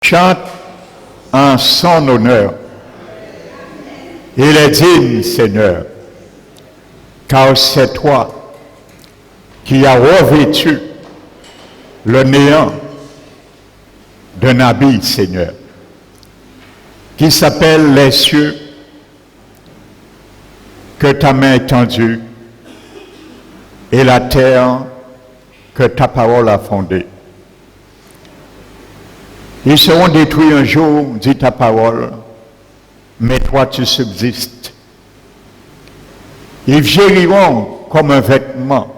chante en son honneur. Il est digne, Seigneur, car c'est toi qui as revêtu le néant d'un habit, Seigneur, qui s'appelle les cieux, que ta main étendue, et la terre que ta parole a fondée. Ils seront détruits un jour, dit ta parole, mais toi tu subsistes. Ils vieilliront comme un vêtement.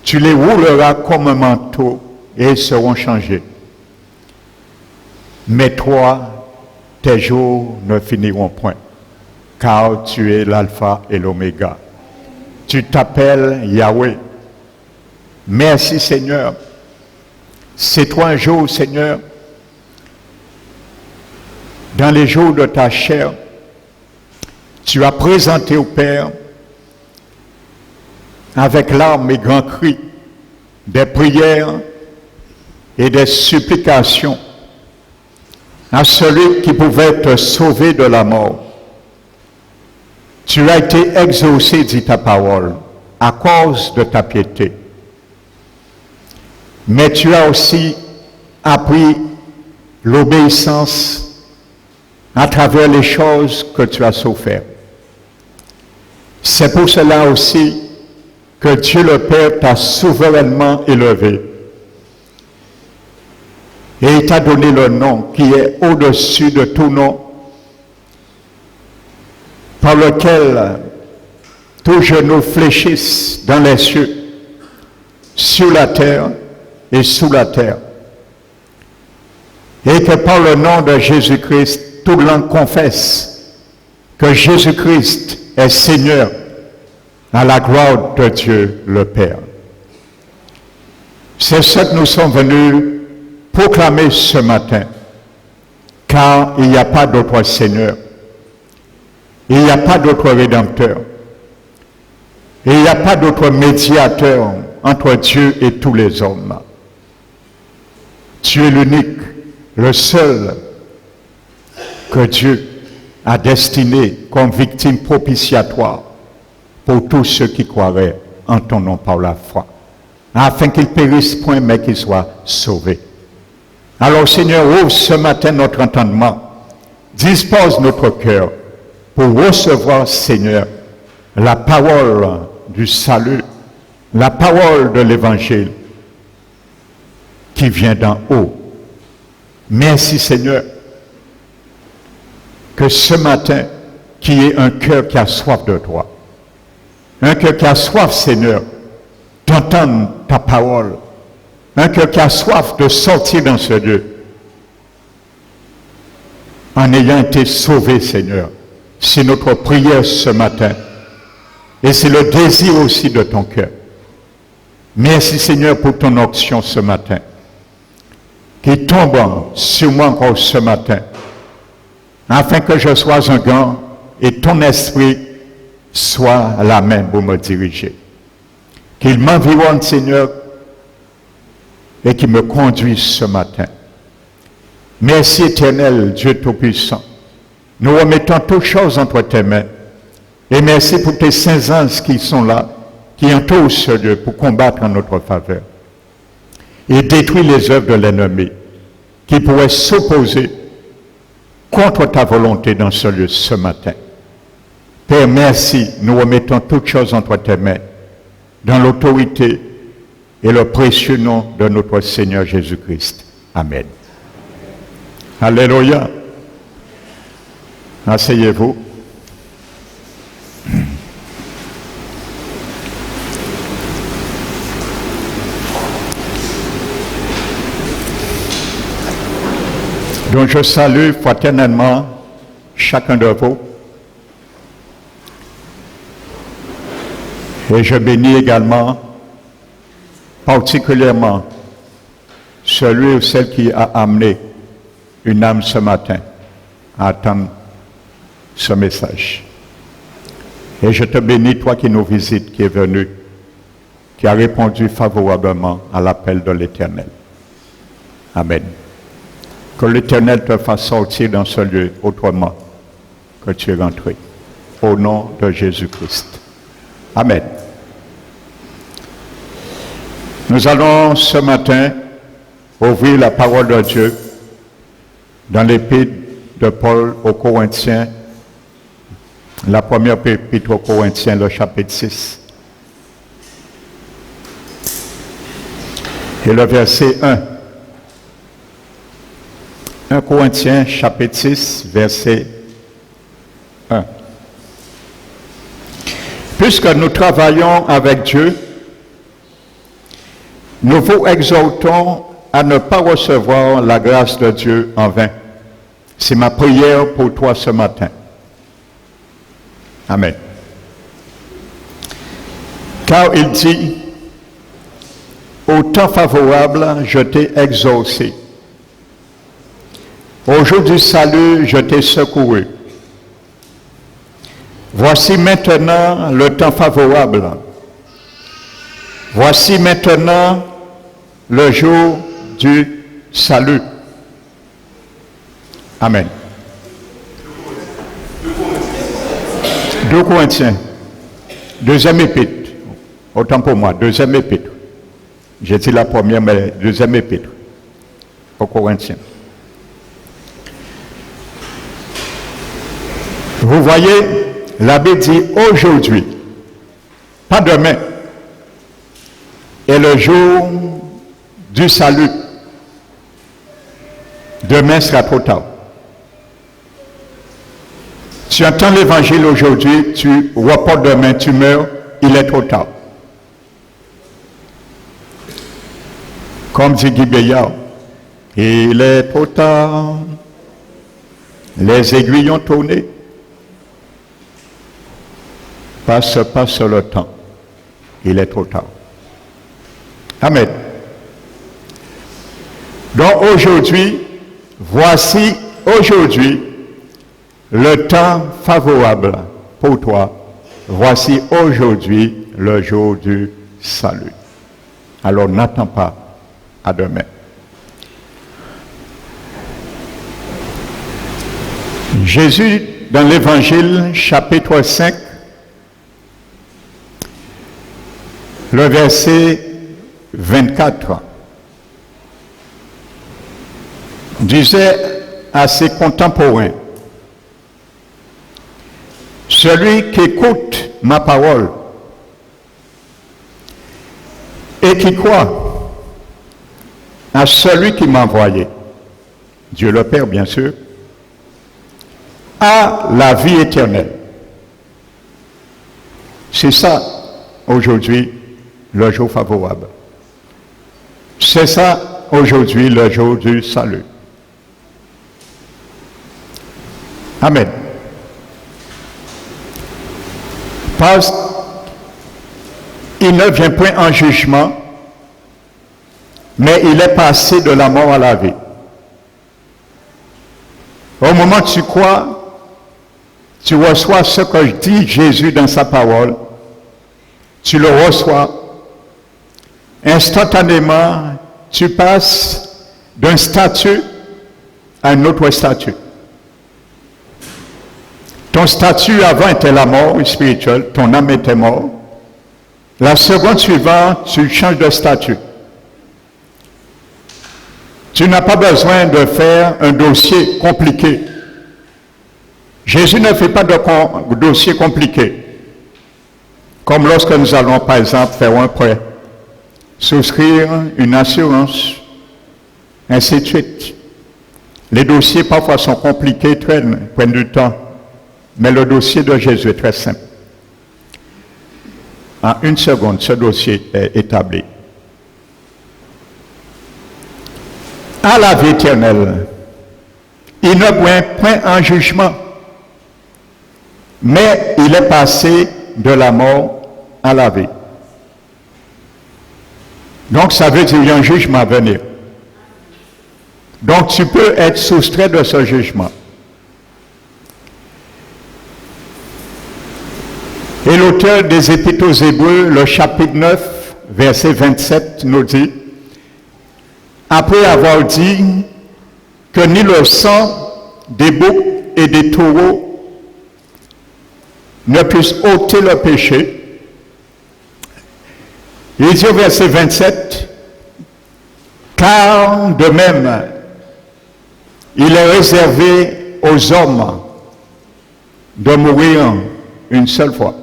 Tu les rouleras comme un manteau et ils seront changés. Mais toi, tes jours ne finiront point, car tu es l'alpha et l'oméga. Tu t'appelles Yahweh. Merci Seigneur. C'est toi un jour, Seigneur, dans les jours de ta chair, tu as présenté au Père, avec larmes et grands cris, des prières et des supplications à celui qui pouvait te sauver de la mort. Tu as été exaucé, dit ta parole, à cause de ta piété. Mais tu as aussi appris l'obéissance à travers les choses que tu as souffert. C'est pour cela aussi que Dieu le Père t'a souverainement élevé. Et il t'a donné le nom qui est au-dessus de tout nom, par lequel tous genoux fléchissent dans les cieux, sur la terre et sous la terre. Et que par le nom de Jésus-Christ, toute langue confesse que Jésus-Christ est Seigneur à la gloire de Dieu le Père. C'est ce que nous sommes venus proclamer ce matin, car il n'y a pas d'autre Seigneur, il n'y a pas d'autre Rédempteur, et il n'y a pas d'autre médiateur entre Dieu et tous les hommes. Tu es l'unique, le seul que Dieu a destiné comme victime propitiatoire pour tous ceux qui croiraient en ton nom par la foi, afin qu'ils périssent point, mais qu'ils soient sauvés. Alors Seigneur, ouvre ce matin notre entendement, dispose notre cœur pour recevoir, Seigneur, la parole du salut, la parole de l'Évangile qui vient d'en haut. Merci Seigneur, que ce matin, qui est un cœur qui a soif de toi, un cœur qui a soif, Seigneur, d'entendre ta parole, un cœur qui a soif de sortir dans ce lieu, en ayant été sauvé, Seigneur. C'est notre prière ce matin, et c'est le désir aussi de ton cœur. Merci, Seigneur, pour ton onction ce matin, qui tombe sur moi encore ce matin, afin que je sois un gant et ton esprit soit la main pour me diriger. Qu'il m'environne, Seigneur, et qu'il me conduise ce matin. Merci éternel, Dieu Tout-Puissant. Nous remettons toutes choses entre tes mains. Et merci pour tes saints anges qui sont là, qui entourent ce lieu pour combattre en notre faveur. Et détruire les œuvres de l'ennemi qui pourraient s'opposer contre ta volonté dans ce lieu ce matin. Père, merci, nous remettons toutes choses entre tes mains, dans l'autorité et le précieux nom de notre Seigneur Jésus-Christ. Amen. Alléluia. Asseyez-vous. Donc je salue fraternellement chacun de vous et je bénis également particulièrement celui ou celle qui a amené une âme ce matin à attendre ce message. Et je te bénis, toi qui nous visites, qui est venu, qui a répondu favorablement à l'appel de l'Éternel. Amen. Que l'Éternel te fasse sortir dans ce lieu autrement que tu es rentré. Au nom de Jésus-Christ. Amen. Nous allons ce matin ouvrir la parole de Dieu dans l'épître de Paul aux Corinthiens, la première épître aux Corinthiens, le chapitre 6. Et le verset 1. 1 Corinthiens, chapitre 6, verset 1. Puisque nous travaillons avec Dieu, nous vous exhortons à ne pas recevoir la grâce de Dieu en vain. C'est ma prière pour toi ce matin. Amen. Car il dit, au temps favorable, je t'ai exaucé. Au jour du salut, je t'ai secouru. Voici maintenant le temps favorable. Voici maintenant le jour du salut. Amen. 2 Corinthiens, deuxième épître. Autant pour moi, deuxième épître. J'ai dit la première, mais deuxième épître. Aux Corinthiens. Vous voyez, la Bible dit aujourd'hui, pas demain, est le jour du salut. Demain sera trop tard. Tu entends l'évangile aujourd'hui, tu reportes demain, tu meurs, il est trop tard. Comme dit Guy Béillard, il est trop tard, les aiguilles ont tourné. Passe le temps. Il est trop tard. Amen. Donc aujourd'hui, voici aujourd'hui le temps favorable pour toi. Voici aujourd'hui le jour du salut. Alors n'attends pas à demain. Jésus, dans l'Évangile, chapitre 5, le verset 24, disait à ses contemporains, celui qui écoute ma parole et qui croit à celui qui m'a envoyé, Dieu le Père bien sûr, a la vie éternelle. C'est ça aujourd'hui le jour favorable. C'est ça aujourd'hui le jour du salut. Amen. Parce qu'il ne vient point en jugement, mais il est passé de la mort à la vie. Au moment où tu crois, tu reçois ce que dit Jésus dans sa parole, tu le reçois. Instantanément, tu passes d'un statut à un autre statut. Ton statut avant était la mort spirituelle, ton âme était morte. La seconde suivante, tu changes de statut. Tu n'as pas besoin de faire un dossier compliqué. Jésus ne fait pas de dossier compliqué. Comme lorsque nous allons, par exemple, faire un prêt, souscrire une assurance, ainsi de suite. Les dossiers parfois sont compliqués, prennent du temps, mais le dossier de Jésus est très simple. En une seconde, ce dossier est établi. À la vie éternelle, il ne vient point en jugement, mais il est passé de la mort à la vie. Donc ça veut dire qu'il y a un jugement à venir. Donc tu peux être soustrait de ce jugement. Et l'auteur des Épîtres aux Hébreux, le chapitre 9, verset 27, nous dit, après avoir dit que ni le sang des boucs et des taureaux ne puisse ôter le péché. Il dit au verset 27, car de même, il est réservé aux hommes de mourir une seule fois.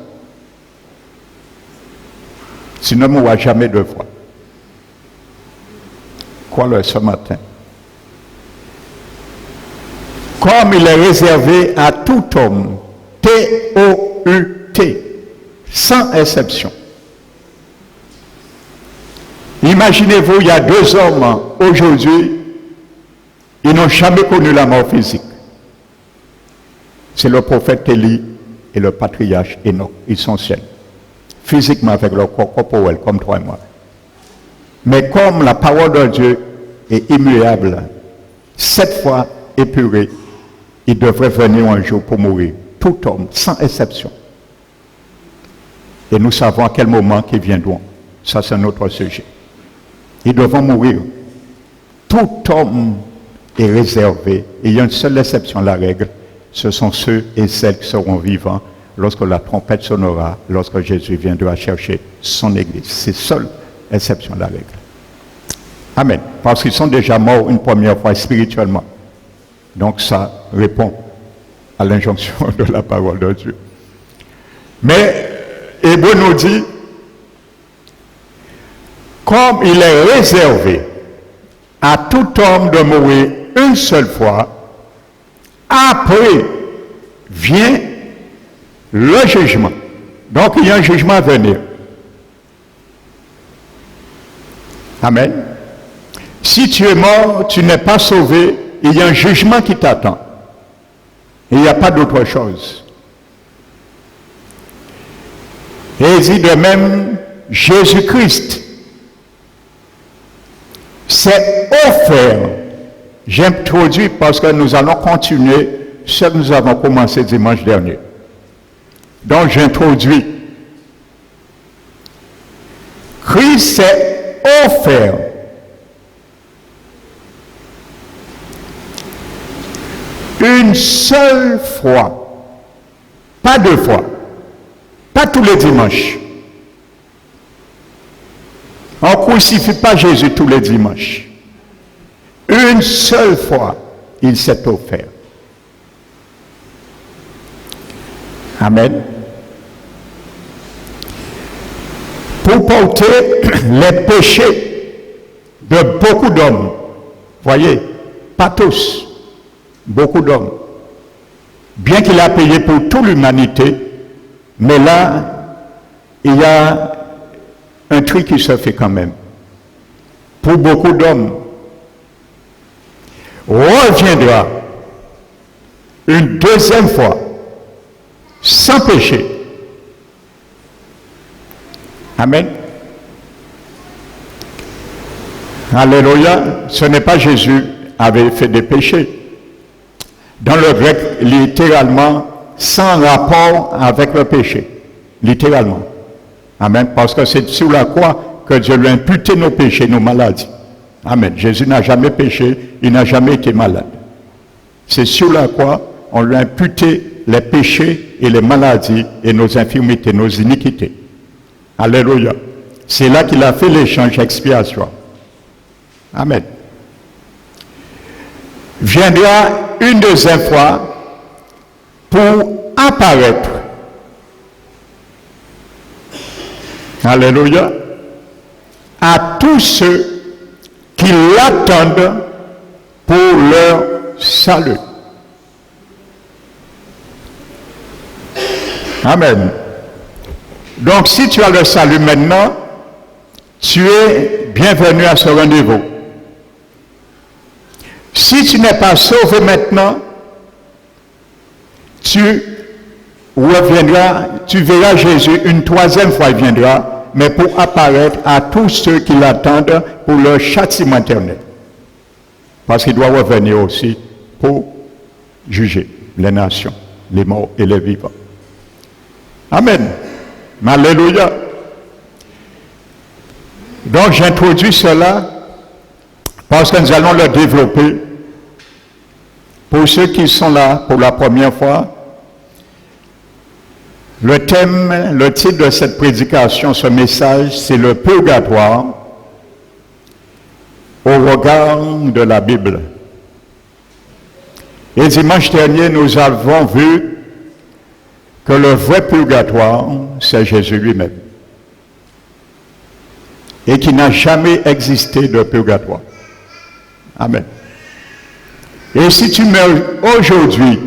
Tu ne mourras jamais deux fois. Crois-le ce matin. Comme il est réservé à tout homme, T-O-U-T, sans exception. Imaginez-vous, il y a deux hommes aujourd'hui, ils n'ont jamais connu la mort physique. C'est le prophète Élie et le patriarche Enoch. Ils sont ciels. Physiquement avec leur corps corporel, comme toi et moi. Mais comme la parole de Dieu est immuable, 7 fois épurée, il devrait venir un jour pour mourir. Tout homme, sans exception. Et nous savons à quel moment qu'ils viendront. Ça, c'est notre sujet. Ils devront mourir. Tout homme est réservé. Et il y a une seule exception à la règle. Ce sont ceux et celles qui seront vivants lorsque la trompette sonnera, lorsque Jésus viendra chercher son Église. C'est seule exception à la règle. Amen. Parce qu'ils sont déjà morts une première fois spirituellement. Donc ça répond à l'injonction de la parole de Dieu. Mais Hébreu nous dit, comme il est réservé à tout homme de mourir une seule fois, après vient le jugement. Donc il y a un jugement à venir. Amen. Si tu es mort, tu n'es pas sauvé, il y a un jugement qui t'attend. Il n'y a pas d'autre chose. Et il dit de même, Jésus-Christ s'est offert. J'introduis parce que nous allons continuer ce que nous avons commencé dimanche dernier. Donc j'introduis. Christ s'est offert. Une seule fois. Pas deux fois. Pas tous les dimanches. On ne crucifie pas Jésus tous les dimanches. Une seule fois, il s'est offert. Amen. Pour porter les péchés de beaucoup d'hommes. Voyez, pas tous, beaucoup d'hommes. Bien qu'il a payé pour toute l'humanité, mais là, il y a un truc qui se fait quand même. Pour beaucoup d'hommes, reviendra une deuxième fois, sans péché. Amen. Alléluia. Ce n'est pas Jésus avait fait des péchés. Dans le grec, littéralement, sans rapport avec le péché. Littéralement. Amen. Parce que c'est sur la croix que Dieu lui a imputé nos péchés, nos maladies. Amen. Jésus n'a jamais péché, il n'a jamais été malade. C'est sur la croix, on lui a imputé les péchés et les maladies et nos infirmités, nos iniquités. Alléluia. C'est là qu'il a fait l'échange expiatoire. Amen. Viendra une deuxième fois pour apparaître. Alléluia. À tous ceux qui l'attendent pour leur salut. Amen. Donc si tu as le salut maintenant, tu es bienvenu à ce rendez-vous. Si tu n'es pas sauvé maintenant, tu reviendras, tu verras Jésus une troisième fois, il viendra, mais pour apparaître à tous ceux qui l'attendent pour leur châtiment éternel. Parce qu'il doit revenir aussi pour juger les nations, les morts et les vivants. Amen. Alléluia. Donc j'introduis cela parce que nous allons le développer Pour ceux qui sont là pour la première fois, le titre de cette prédication, ce message, c'est le purgatoire au regard de la Bible. Et dimanche dernier, nous avons vu que le vrai purgatoire, c'est Jésus lui-même. Et qu'il n'a jamais existé de purgatoire. Amen. Et si tu meurs aujourd'hui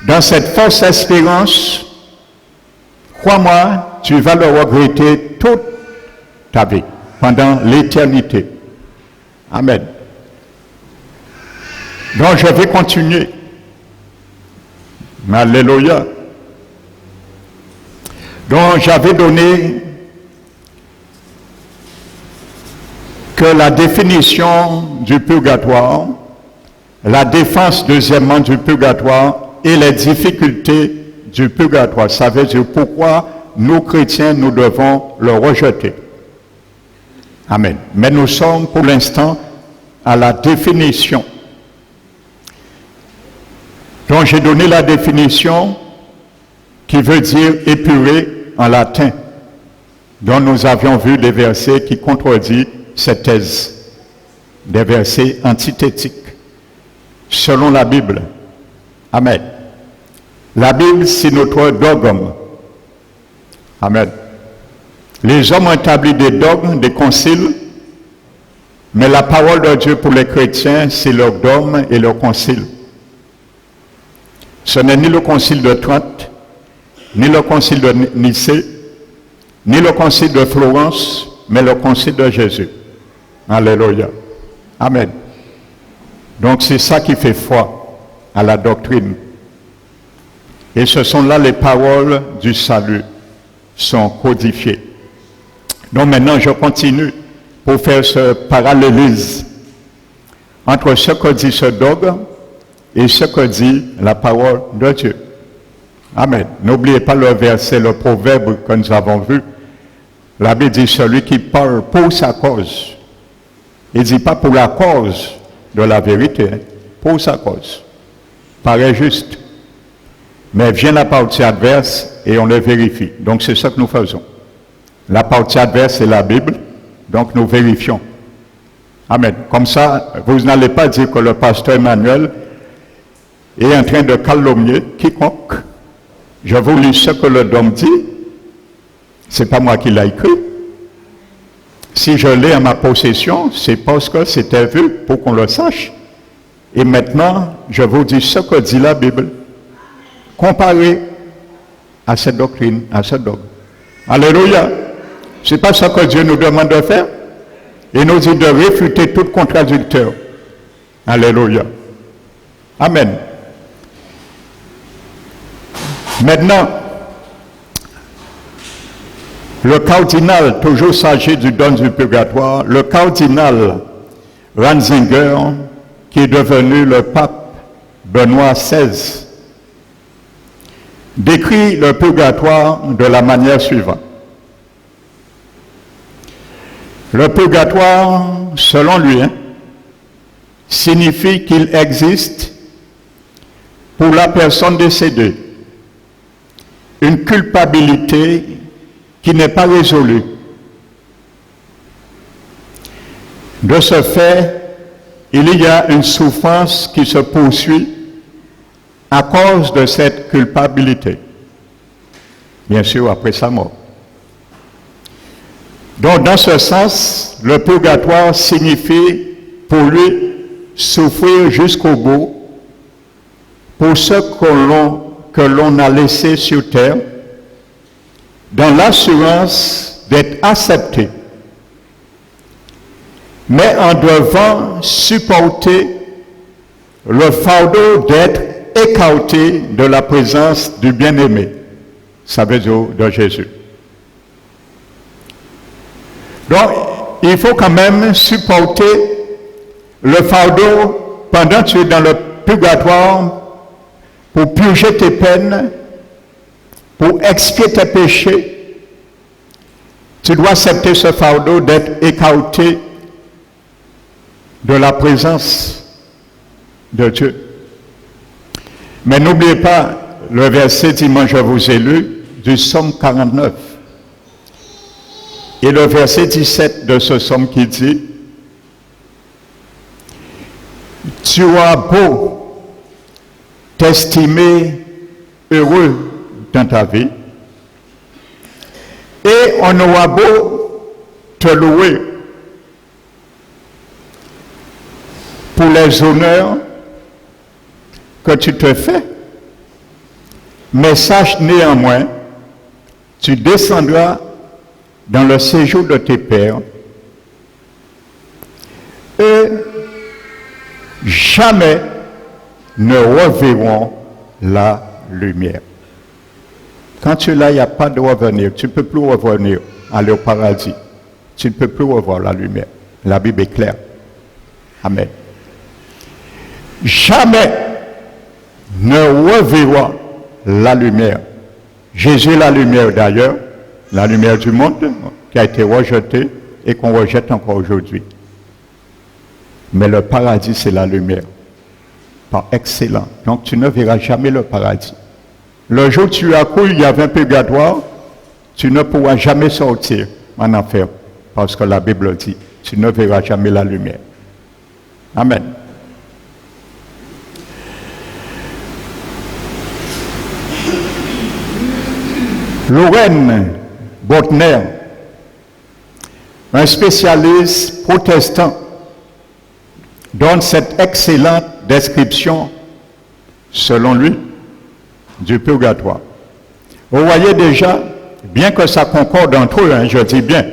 dans cette fausse espérance, crois-moi, tu vas le regretter toute ta vie, pendant l'éternité. Amen. Donc je vais continuer. Alléluia. Donc j'avais donné que la définition du purgatoire, la défense deuxièmement du purgatoire et les difficultés du purgatoire. Ça veut dire pourquoi nous chrétiens, nous devons le rejeter. Amen. Mais nous sommes pour l'instant à la définition. Donc j'ai donné la définition qui veut dire épurer en latin, dont nous avions vu des versets qui contredisent cette thèse, des versets antithétiques, selon la Bible. Amen. La Bible, c'est notre dogme. Amen. Les hommes ont établi des dogmes, des conciles, mais la parole de Dieu pour les chrétiens, c'est leur dogme et leur concile. Ce n'est ni le concile de Trente, ni le concile de Nicée, ni le concile de Florence, mais le concile de Jésus. Alléluia. Amen. Donc c'est ça qui fait foi à la doctrine. Et ce sont là les paroles du salut sont codifiées. Donc maintenant je continue pour faire ce parallélisme entre ce que dit ce dogme et ce que dit la parole de Dieu. Amen. N'oubliez pas le verset, le proverbe que nous avons vu. La Bible dit celui qui parle pour sa cause. Il ne dit pas pour la cause de la vérité, hein, pour sa cause. Paraît juste. Mais vient la partie adverse et on le vérifie. Donc c'est ça que nous faisons. La partie adverse c'est la Bible, donc nous vérifions. Amen. Comme ça, vous n'allez pas dire que le pasteur Emmanuel est en train de calomnier quiconque. Je vous lis ce que le dogme dit. C'est pas moi qui l'ai écrit. Si je l'ai en ma possession, c'est parce que c'était vu pour qu'on le sache. Et maintenant, je vous dis ce que dit la Bible. Comparé à cette doctrine, à ce dogme. Alléluia. C'est pas ce que Dieu nous demande de faire. Il nous dit de réfuter tout contradicteur. Alléluia. Amen. Maintenant, le cardinal, toujours s'agit du don du purgatoire, le cardinal Ratzinger, qui est devenu le pape Benoît XVI, décrit le purgatoire de la manière suivante. Le purgatoire, selon lui, signifie qu'il existe pour la personne décédée une culpabilité qui n'est pas résolue. De ce fait, il y a une souffrance qui se poursuit à cause de cette culpabilité. Bien sûr, après sa mort. Donc, dans ce sens, le purgatoire signifie pour lui souffrir jusqu'au bout pour ce que l'on a laissé sur terre, dans l'assurance d'être accepté, mais en devant supporter le fardeau d'être écarté de la présence du bien-aimé, ça veut dire de Jésus. Donc, il faut quand même supporter le fardeau pendant que tu es dans le purgatoire pour purger tes peines, pour expier tes péchés. Tu dois accepter ce fardeau d'être écarté de la présence de Dieu. Mais n'oubliez pas le verset dimanche je vous ai lu du psaume 49 et le verset 17 de ce psaume qui dit « Tu as beau t'estimer heureux dans ta vie et on aura beau te louer pour les honneurs que tu te fais, mais sache néanmoins, tu descendras dans le séjour de tes pères et jamais ne reverront la lumière. Quand tu es là, il n'y a pas de revenir. Tu ne peux plus revenir, aller au paradis. Tu ne peux plus revoir la lumière. La Bible est claire. Amen. Jamais ne reverra la lumière. Jésus est la lumière d'ailleurs, la lumière du monde qui a été rejetée et qu'on rejette encore aujourd'hui. Mais le paradis, c'est la lumière. Par excellent. Donc tu ne verras jamais le paradis. Le jour où tu as cru, il y avait un purgatoire, tu ne pourras jamais sortir en enfer. Parce que la Bible dit, tu ne verras jamais la lumière. Amen. Lorraine Bodmer, un spécialiste protestant, donne cette excellente description, selon lui, du purgatoire. Vous voyez déjà, bien que ça concorde entre eux, je dis bien,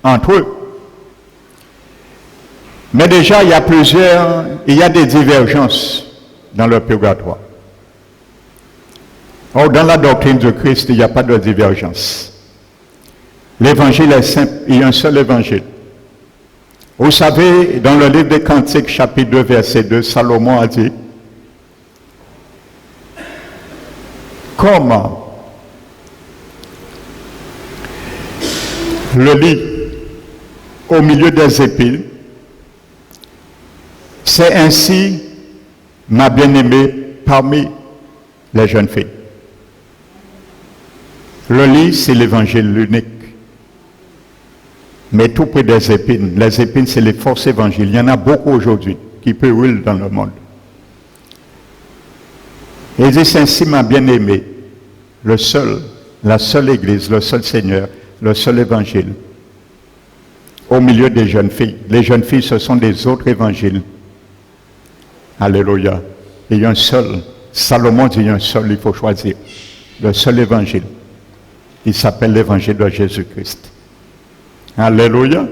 entre eux, mais déjà il y a des divergences dans le purgatoire. Or, dans la doctrine de Christ, il n'y a pas de divergence. L'évangile est simple, il y a un seul évangile. Vous savez, dans le livre des Cantiques, chapitre 2, verset 2, Salomon a dit, comme le lit au milieu des épines, c'est ainsi ma bien-aimée parmi les jeunes filles. Le lit, c'est l'évangile l'unique. Mais tout près des épines. Les épines, c'est les fausses évangiles. Il y en a beaucoup aujourd'hui qui pérulent dans le monde. Et il dit, c'est ainsi ma bien-aimée, la seule Église, le seul Seigneur, le seul évangile, au milieu des jeunes filles. Les jeunes filles, ce sont des autres évangiles. Alléluia. Il y a un seul. Salomon dit, il y a un seul, il faut choisir. Le seul évangile. Il s'appelle l'évangile de Jésus-Christ. Alléluia.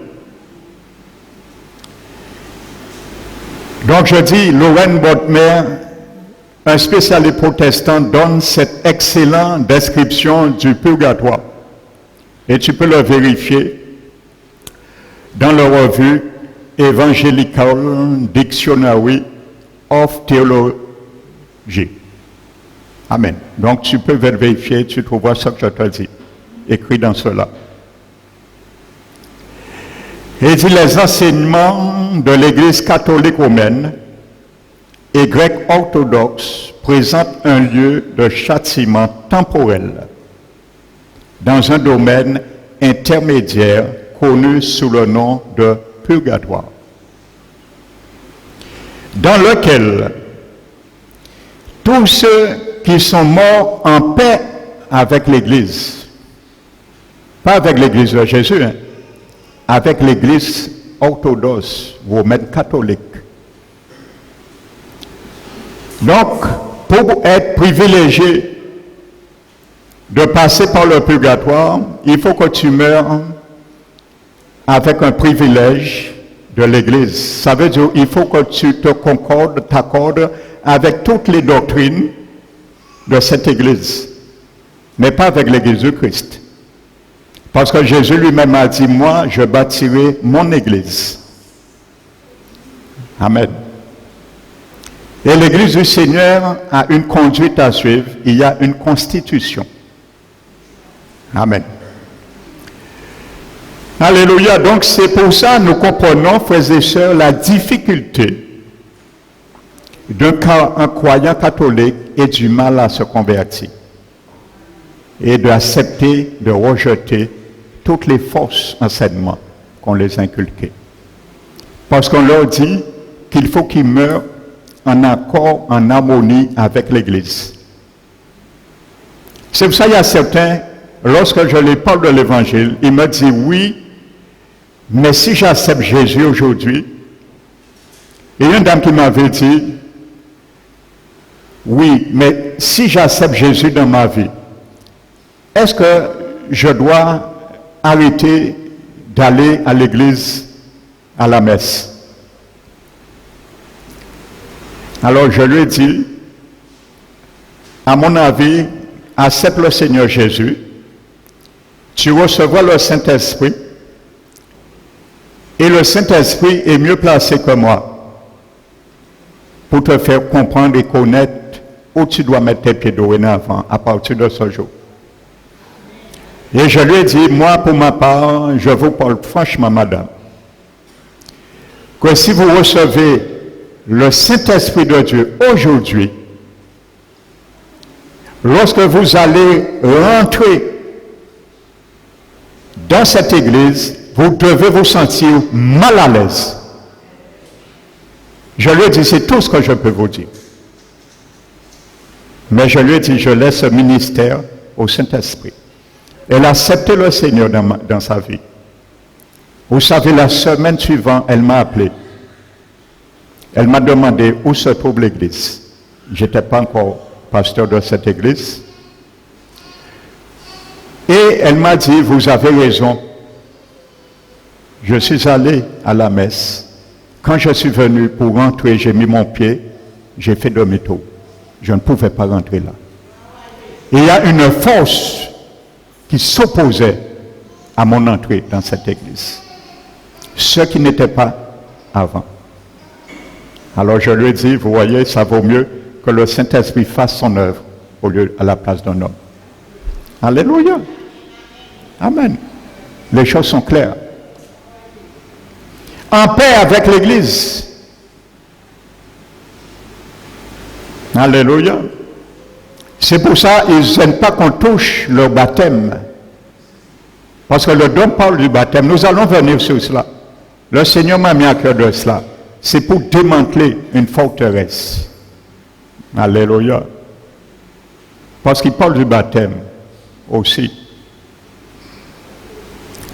Donc je dis, Lorraine Bodmer, un spécialiste protestant, donne cette excellente description du purgatoire. Et tu peux le vérifier dans la revue Evangelical Dictionary of Theology. Amen. Donc tu peux vérifier, tu trouveras ce que je te dis, écrit dans cela. Il dit les enseignements de l'Église catholique romaine et grecque orthodoxe présentent un lieu de châtiment temporel dans un domaine intermédiaire connu sous le nom de purgatoire, dans lequel tous ceux qui sont morts en paix avec l'Église, pas avec l'Église de Jésus, avec l'Église orthodoxe, romaine catholique. Donc, pour être privilégié de passer par le purgatoire, il faut que tu meurs avec un privilège de l'Église. Ça veut dire qu'il faut que tu t'accordes avec toutes les doctrines de cette Église, mais pas avec l'Église du Christ. Parce que Jésus lui-même a dit, moi, je bâtirai mon Église. Amen. Et l'Église du Seigneur a une conduite à suivre. Il y a une constitution. Amen. Alléluia. Donc c'est pour ça que nous comprenons, frères et sœurs, la difficulté d'un croyant catholique ait du mal à se convertir et d'accepter, de rejeter toutes les fausses enseignements qu'on les inculquait. Parce qu'on leur dit qu'il faut qu'ils meurent en accord, en harmonie avec l'Église. C'est pour ça qu'il y a certains, lorsque je les parle de l'Évangile, ils me disent oui, mais si j'accepte Jésus aujourd'hui, et une dame qui m'avait dit, oui, mais si j'accepte Jésus dans ma vie, est-ce que je dois arrêter d'aller à l'église, à la messe? Alors je lui ai dit, à mon avis, accepte le Seigneur Jésus, tu recevras le Saint-Esprit, et le Saint-Esprit est mieux placé que moi pour te faire comprendre et connaître où tu dois mettre tes pieds dorénavant à partir de ce jour. Et je lui ai dit, moi pour ma part, je vous parle franchement, madame, que si vous recevez le Saint-Esprit de Dieu aujourd'hui, lorsque vous allez rentrer dans cette église, vous devez vous sentir mal à l'aise. Je lui ai dit, c'est tout ce que je peux vous dire. Mais je lui ai dit, je laisse ce ministère au Saint-Esprit. Elle a accepté le Seigneur dans sa vie. Vous savez, la semaine suivante, elle m'a appelé. Elle m'a demandé où se trouve l'église. Je n'étais pas encore pasteur de cette église. Et elle m'a dit, vous avez raison. Je suis allé à la messe. Quand je suis venu pour rentrer, j'ai mis mon pied, j'ai fait demi-tour. Je ne pouvais pas rentrer là. Et il y a une force qui s'opposait à mon entrée dans cette église. Ce qui n'était pas avant. Alors je lui ai dit, vous voyez, ça vaut mieux que le Saint-Esprit fasse son œuvre au lieu à la place d'un homme. Alléluia. Amen. Les choses sont claires. En paix avec l'Église. Alléluia. C'est pour ça qu'ils n'aiment pas qu'on touche leur baptême. Parce que le don parle du baptême. Nous allons venir sur cela. Le Seigneur m'a mis à cœur de cela. C'est pour démanteler une forteresse. Alléluia. Parce qu'il parle du baptême aussi.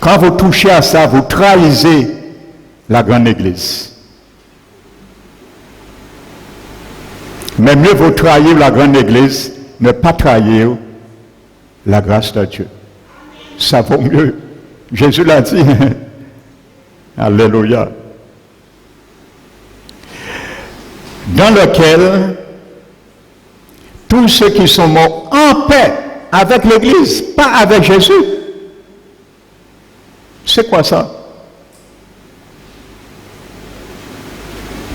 Quand vous touchez à ça, vous trahissez la grande église. Mais mieux vaut trahir la grande église, ne pas trahir la grâce de Dieu. Ça vaut mieux. Jésus l'a dit. Alléluia. Dans lequel tous ceux qui sont morts en paix avec l'église, pas avec Jésus. C'est quoi ça?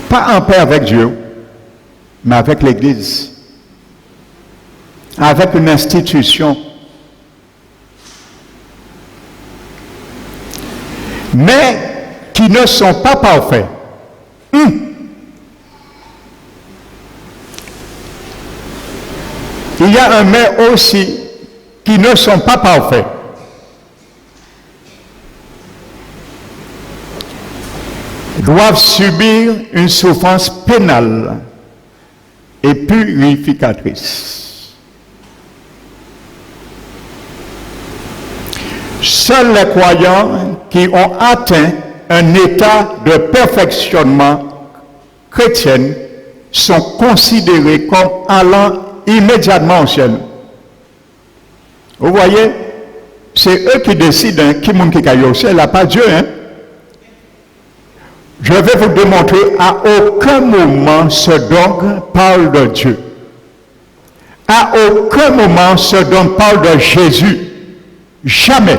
Pas en paix avec Dieu, mais avec l'Église, avec une institution. Mais qui ne sont pas parfaits. Il y a un mais aussi qui ne sont pas parfaits. Doivent subir une souffrance pénale et purificatrice. Seuls les croyants qui ont atteint un état de perfectionnement chrétien sont considérés comme allant immédiatement au ciel. Vous voyez, c'est eux qui décident qui monte qui aille au ciel, là, pas Dieu, hein. Je vais vous démontrer, à aucun moment ce dogme parle de Dieu. À aucun moment ce dogme parle de Jésus. Jamais.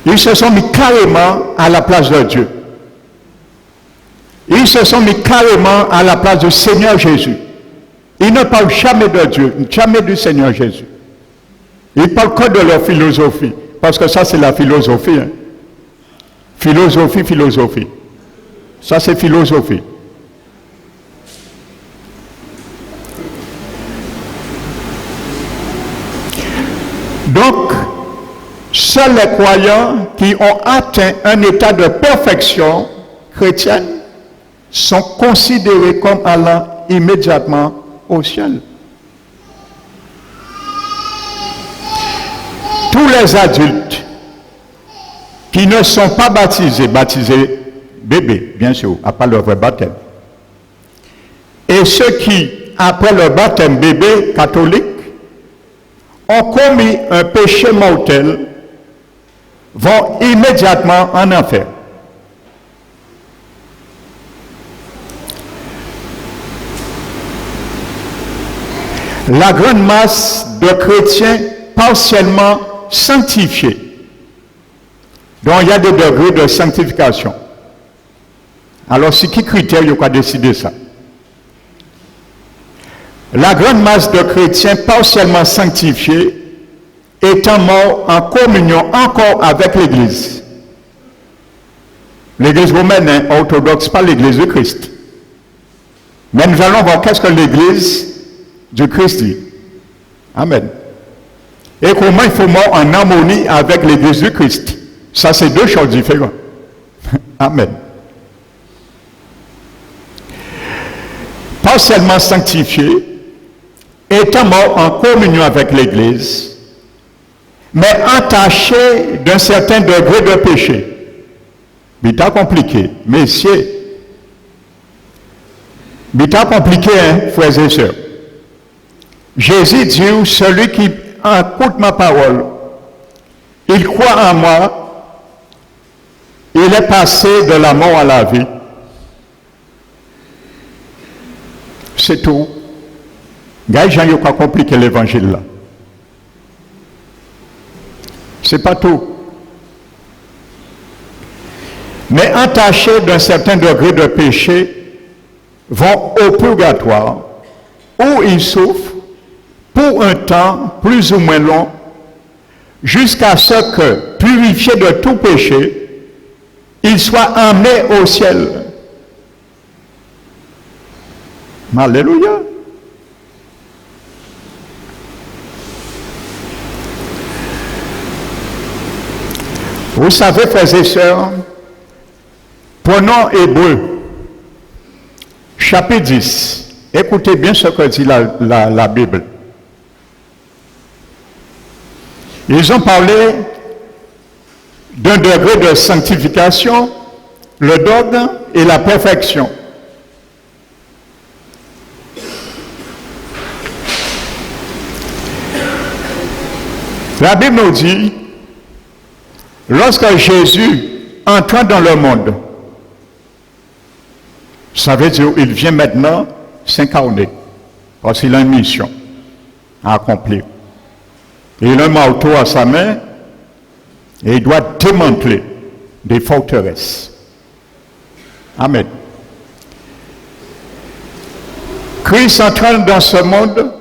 Ils se sont mis carrément à la place de Dieu. Ils se sont mis carrément à la place du Seigneur Jésus. Ils ne parlent jamais de Dieu, jamais du Seigneur Jésus. Ils parlent que de leur philosophie. Parce que ça, c'est la philosophie. Hein. Philosophie. Ça, c'est philosophie. Donc, seuls les croyants qui ont atteint un état de perfection chrétienne sont considérés comme allant immédiatement au ciel. Tous les adultes qui ne sont pas baptisés bébés, bien sûr, après leur vrai baptême, et ceux qui, après leur baptême bébé catholique, ont commis un péché mortel, vont immédiatement en enfer. La grande masse de chrétiens partiellement sanctifiés, dont il y a des degrés de sanctification. Alors, c'est qui critère il a décidé ça? La grande masse de chrétiens partiellement sanctifiés étant morts en communion encore avec l'Église. L'Église romaine orthodoxe, pas l'Église de Christ. Mais nous allons voir qu'est-ce que l'Église du Christ dit. Amen. Et comment il faut mort en harmonie avec l'Église du Christ. Ça, c'est deux choses différentes. Amen. Partiellement sanctifié, étant mort en communion avec l'Église, mais entaché d'un certain degré de péché. Bita compliqué, messieurs. Bita compliqué, hein, frères et sœurs. Jésus dit, celui qui écoute ma parole, il croit en moi, il est passé de la mort à la vie. C'est tout. Gars, Jean, il pas compliqué l'évangile là. C'est pas tout. Mais entachés d'un certain degré de péché, vont au purgatoire, où ils souffrent pour un temps plus ou moins long, jusqu'à ce que, purifiés de tout péché, ils soient emmenés au ciel. Alléluia. Vous savez, frères et sœurs, prenons Hébreux, chapitre 10. Écoutez bien ce que dit la Bible. Ils ont parlé d'un degré de sanctification, le dogme et la perfection. La Bible nous dit, lorsque Jésus entra dans le monde, ça veut dire qu'il vient maintenant s'incarner, parce qu'il a une mission à accomplir. Il a un marteau à sa main et il doit démanteler des forteresses. Amen. Christ entrant dans ce monde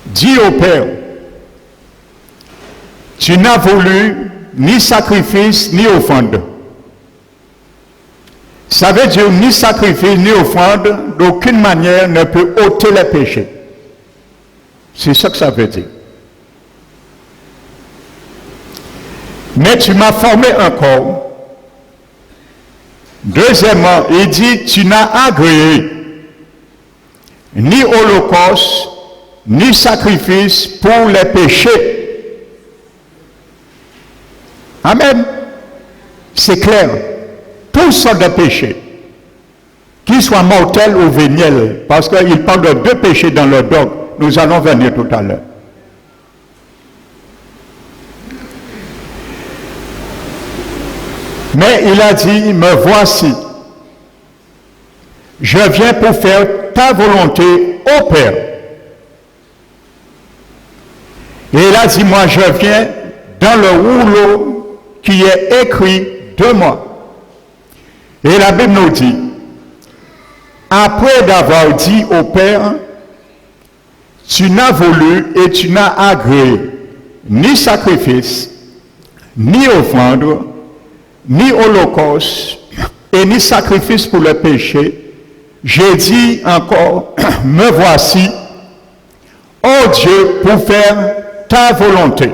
dit au Père, tu n'as voulu ni sacrifice ni offrande. Ça veut dire ni sacrifice ni offrande, d'aucune manière ne peut ôter les péchés. C'est ça que ça veut dire. Mais tu m'as formé encore. Deuxièmement, il dit, tu n'as agréé ni holocauste, ni sacrifice pour les péchés. Amen. C'est clair. Toutes sortes de péchés, qu'ils soient mortels ou véniels, parce qu'il parle de deux péchés dans le dogme. Nous allons venir tout à l'heure. Mais il a dit, me voici. Je viens pour faire ta volonté au Père. Et il a dit, moi je viens dans le rouleau qui est écrit de moi. Et la Bible nous dit, après d'avoir dit au Père, tu n'as voulu et tu n'as agréé ni sacrifice, ni offrande, ni holocauste, et ni sacrifice pour le péché. J'ai dit encore, me voici, ô Dieu, pour faire ta volonté.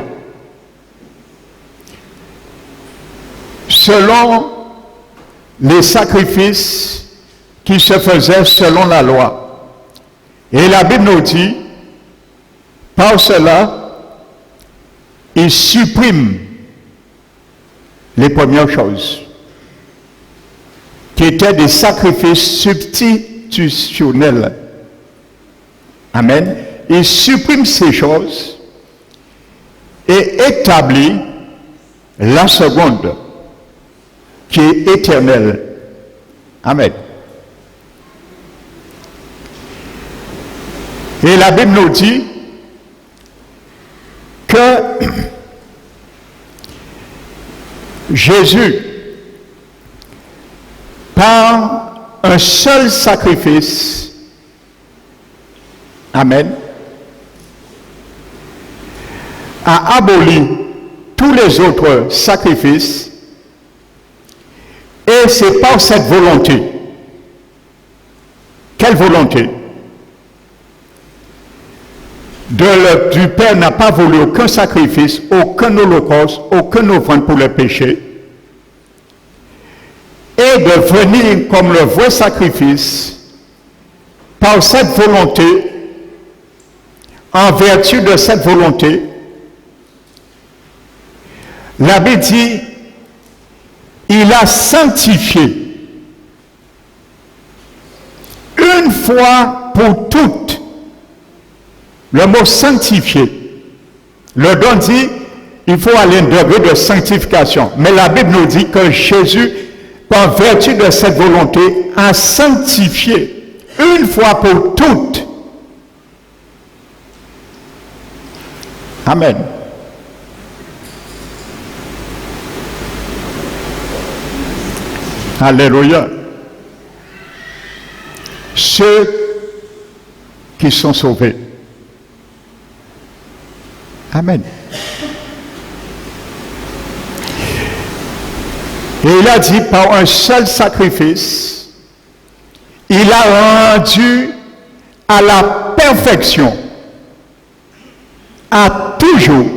Selon les sacrifices qui se faisaient selon la loi. Et la Bible nous dit, par cela, il supprime les premières choses, qui étaient des sacrifices substitutionnels. Amen. Il supprime ces choses et établit la seconde, qui est éternelle. Amen. Et la Bible nous dit que Jésus, par un seul sacrifice, amen, a aboli tous les autres sacrifices, et c'est par cette volonté. Quelle volonté? Du Père n'a pas voulu aucun sacrifice, aucun holocauste, aucun offrande pour le péché, et de venir comme le vrai sacrifice par cette volonté, en vertu de cette volonté. La Bible dit, il a sanctifié une fois pour toutes. Le mot sanctifié, le don dit, il faut aller à un degré de sanctification. Mais la Bible nous dit que Jésus, par vertu de cette volonté, a sanctifié une fois pour toutes. Amen. Alléluia. Ceux qui sont sauvés. Amen. Et il a dit, par un seul sacrifice, il a rendu à la perfection, à toujours,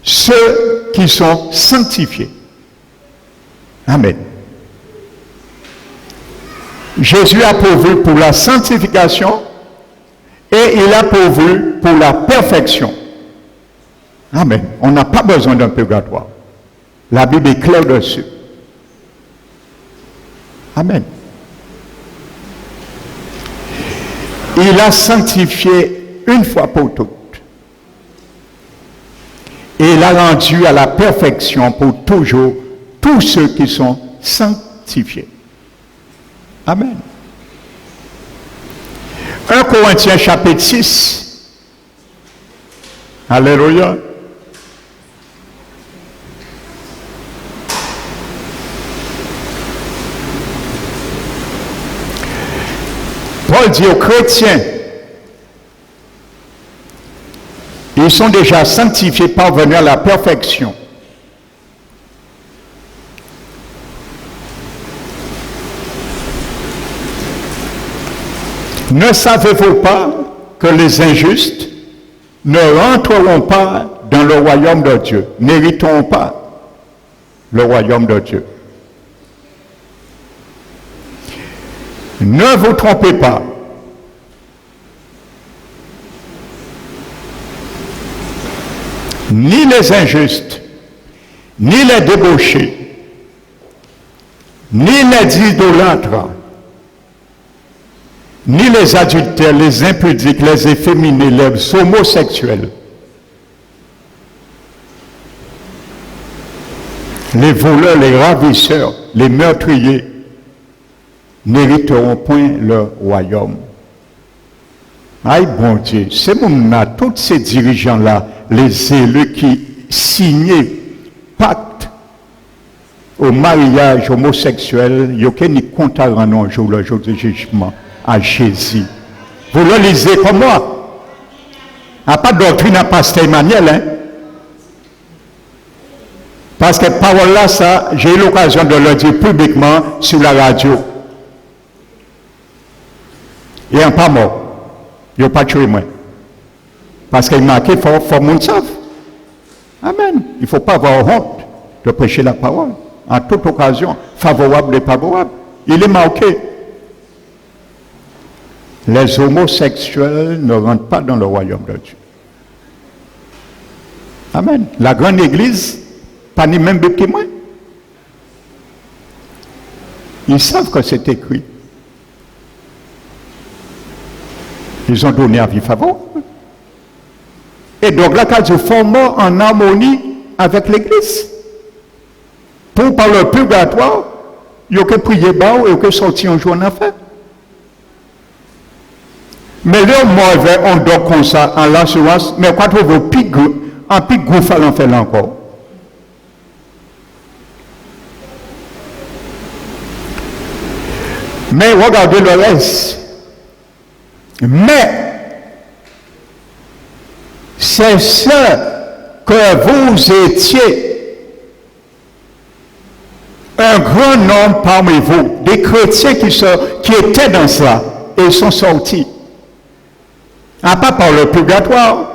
ceux qui sont sanctifiés. Amen. Jésus a pourvu pour la sanctification et il a pourvu pour la perfection. Amen. On n'a pas besoin d'un purgatoire. La Bible est claire dessus. Amen. Il a sanctifié une fois pour toutes. Et il a rendu à la perfection pour toujours tous ceux qui sont sanctifiés. Amen. 1 Corinthiens chapitre 6. Alléluia. Paul dit aux chrétiens, ils sont déjà sanctifiés, parvenus à la perfection. Ne savez-vous pas que les injustes ne rentreront pas dans le royaume de Dieu, n'hériteront pas le royaume de Dieu? Ne vous trompez pas. Ni les injustes, ni les débauchés, ni les idolâtres, ni les adultères, les impudiques, les efféminés, les homosexuels, les voleurs, les ravisseurs, les meurtriers, n'hériteront point le royaume. Aïe bon Dieu, c'est mon tous ces dirigeants-là, les élus qui signaient pacte au mariage homosexuel, il n'y a aucun compte à rendre un jour, le jour du jugement, à Jésus. Vous le lisez comme moi. À pas de doctrine à pasteur Emmanuel, hein? Parce que parole là, ça, j'ai eu l'occasion de le dire publiquement sur la radio. Et en pas mort. Il n'a pas tué moi. Parce qu'il est marqué, il faut monde savent. Amen. Il ne faut pas avoir honte de prêcher la parole. En toute occasion, favorable et favorable. Il est marqué. Les homosexuels ne rentrent pas dans le royaume de Dieu. Amen. La grande église, pas ni même que moi. Ils savent que c'est écrit. Ils ont donné avis favorable. Et donc là, quand ils forment en harmonie avec l'église, pour par le purgatoire, il y a que prier bas et que sortir un jour en affaire. Mais là, mauvais, on dort comme ça, en l'assurance, mais quand on veut en plus gros, il faut en faire encore. Mais regardez le reste. Mais, c'est ce que vous étiez un grand nombre parmi vous, des chrétiens qui étaient dans ça, et sont sortis. Pas par le purgatoire,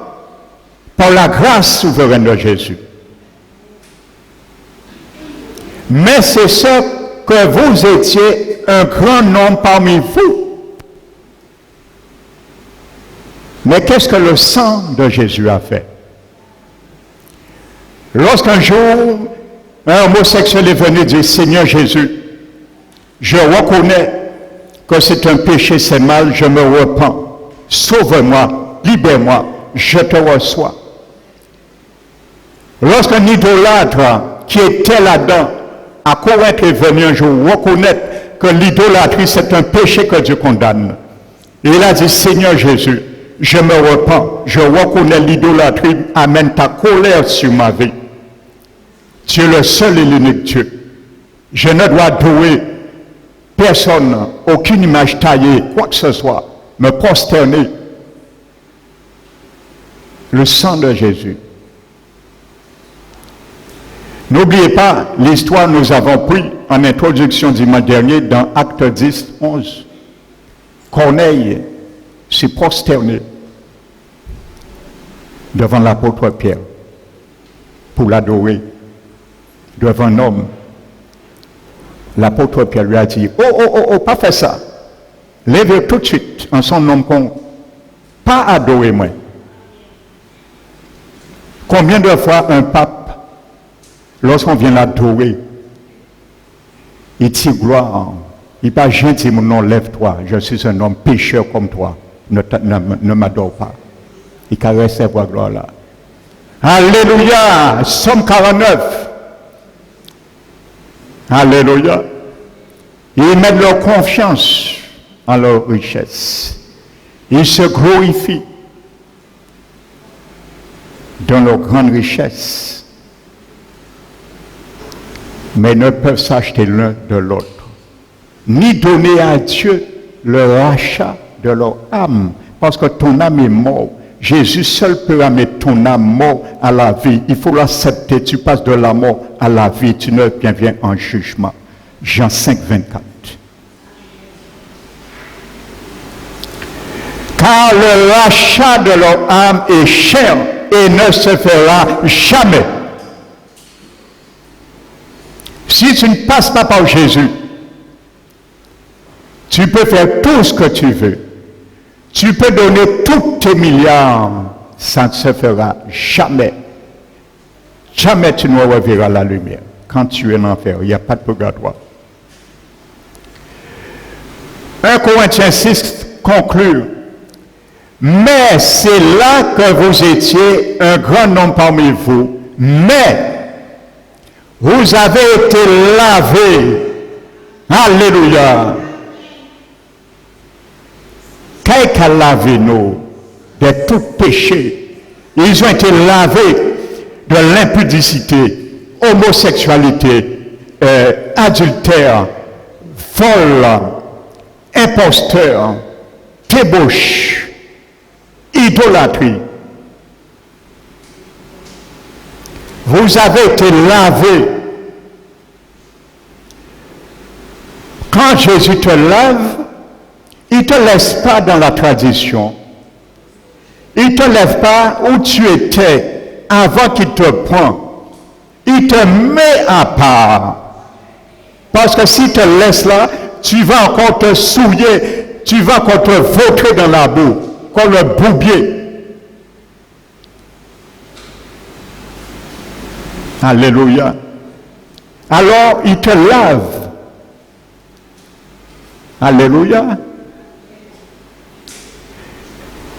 par la grâce souveraine de Jésus. Mais c'est ce que vous étiez un grand nombre parmi vous. Mais qu'est-ce que le sang de Jésus a fait? Lorsqu'un jour, un homosexuel est venu dire, Seigneur Jésus, je reconnais que c'est un péché, c'est mal, je me repens. Sauve-moi, libère-moi, je te reçois. Lorsqu'un idolâtre qui était là-dedans, à Corinthe est venu un jour reconnaître que l'idolâtrie c'est un péché que Dieu condamne. Et il a dit, Seigneur Jésus, je me repens, je reconnais l'idolâtrie, amène ta colère sur ma vie. Tu es le seul et l'unique Dieu. Je ne dois adorer personne, aucune image taillée, quoi que ce soit, me prosterner. Le sang de Jésus. N'oubliez pas, l'histoire nous avons pris en introduction dimanche dernier dans Acte 10, 11. Corneille s'est prosterné devant l'apôtre Pierre pour l'adorer devant un homme. L'apôtre Pierre lui a dit, oh, pas faire ça. Lève tout de suite en son nom qu'on pas adorer moi. Combien de fois un pape, lorsqu'on vient l'adorer, il dit gloire, il pas gentil, mon nom, lève-toi, je suis un homme pécheur comme toi, ne m'adore pas. Il caresse sa voix gloire là. Alléluia, Somme 49. Alléluia. Ils mettent leur confiance en leur richesse. Ils se glorifient dans leur grande richesse. Mais ne peuvent s'acheter l'un de l'autre. Ni donner à Dieu le rachat de leur âme. Parce que ton âme est morte. Jésus seul peut amener ton âme morte à la vie. Il faut l'accepter. Tu passes de la mort à la vie. Tu ne viens en jugement. Jean 5, 24. Car le rachat de leur âme est cher et ne se fera jamais. Si tu ne passes pas par Jésus, tu peux faire tout ce que tu veux. Tu peux donner tous tes milliards, ça ne se fera jamais. Jamais tu ne reverras la lumière. Quand tu es en enfer, il n'y a pas de purgatoire. 1 Corinthiens 6 conclut. Mais c'est là que vous étiez un grand nombre parmi vous. Mais vous avez été lavés. Alléluia. Quelqu'un a lavé nous de tout péché. Ils ont été lavés de l'impudicité, homosexualité, adultère, folle, imposteur, débauche, idolâtrie. Vous avez été lavés. Quand Jésus te lave, il ne te laisse pas dans la tradition. Il ne te lève pas où tu étais avant qu'il te prend. Il te met à part. Parce que s'il te laisse là, tu vas encore te souiller, tu vas encore te vautrer dans la boue, comme le boubier. Alléluia. Alors, il te lave. Alléluia.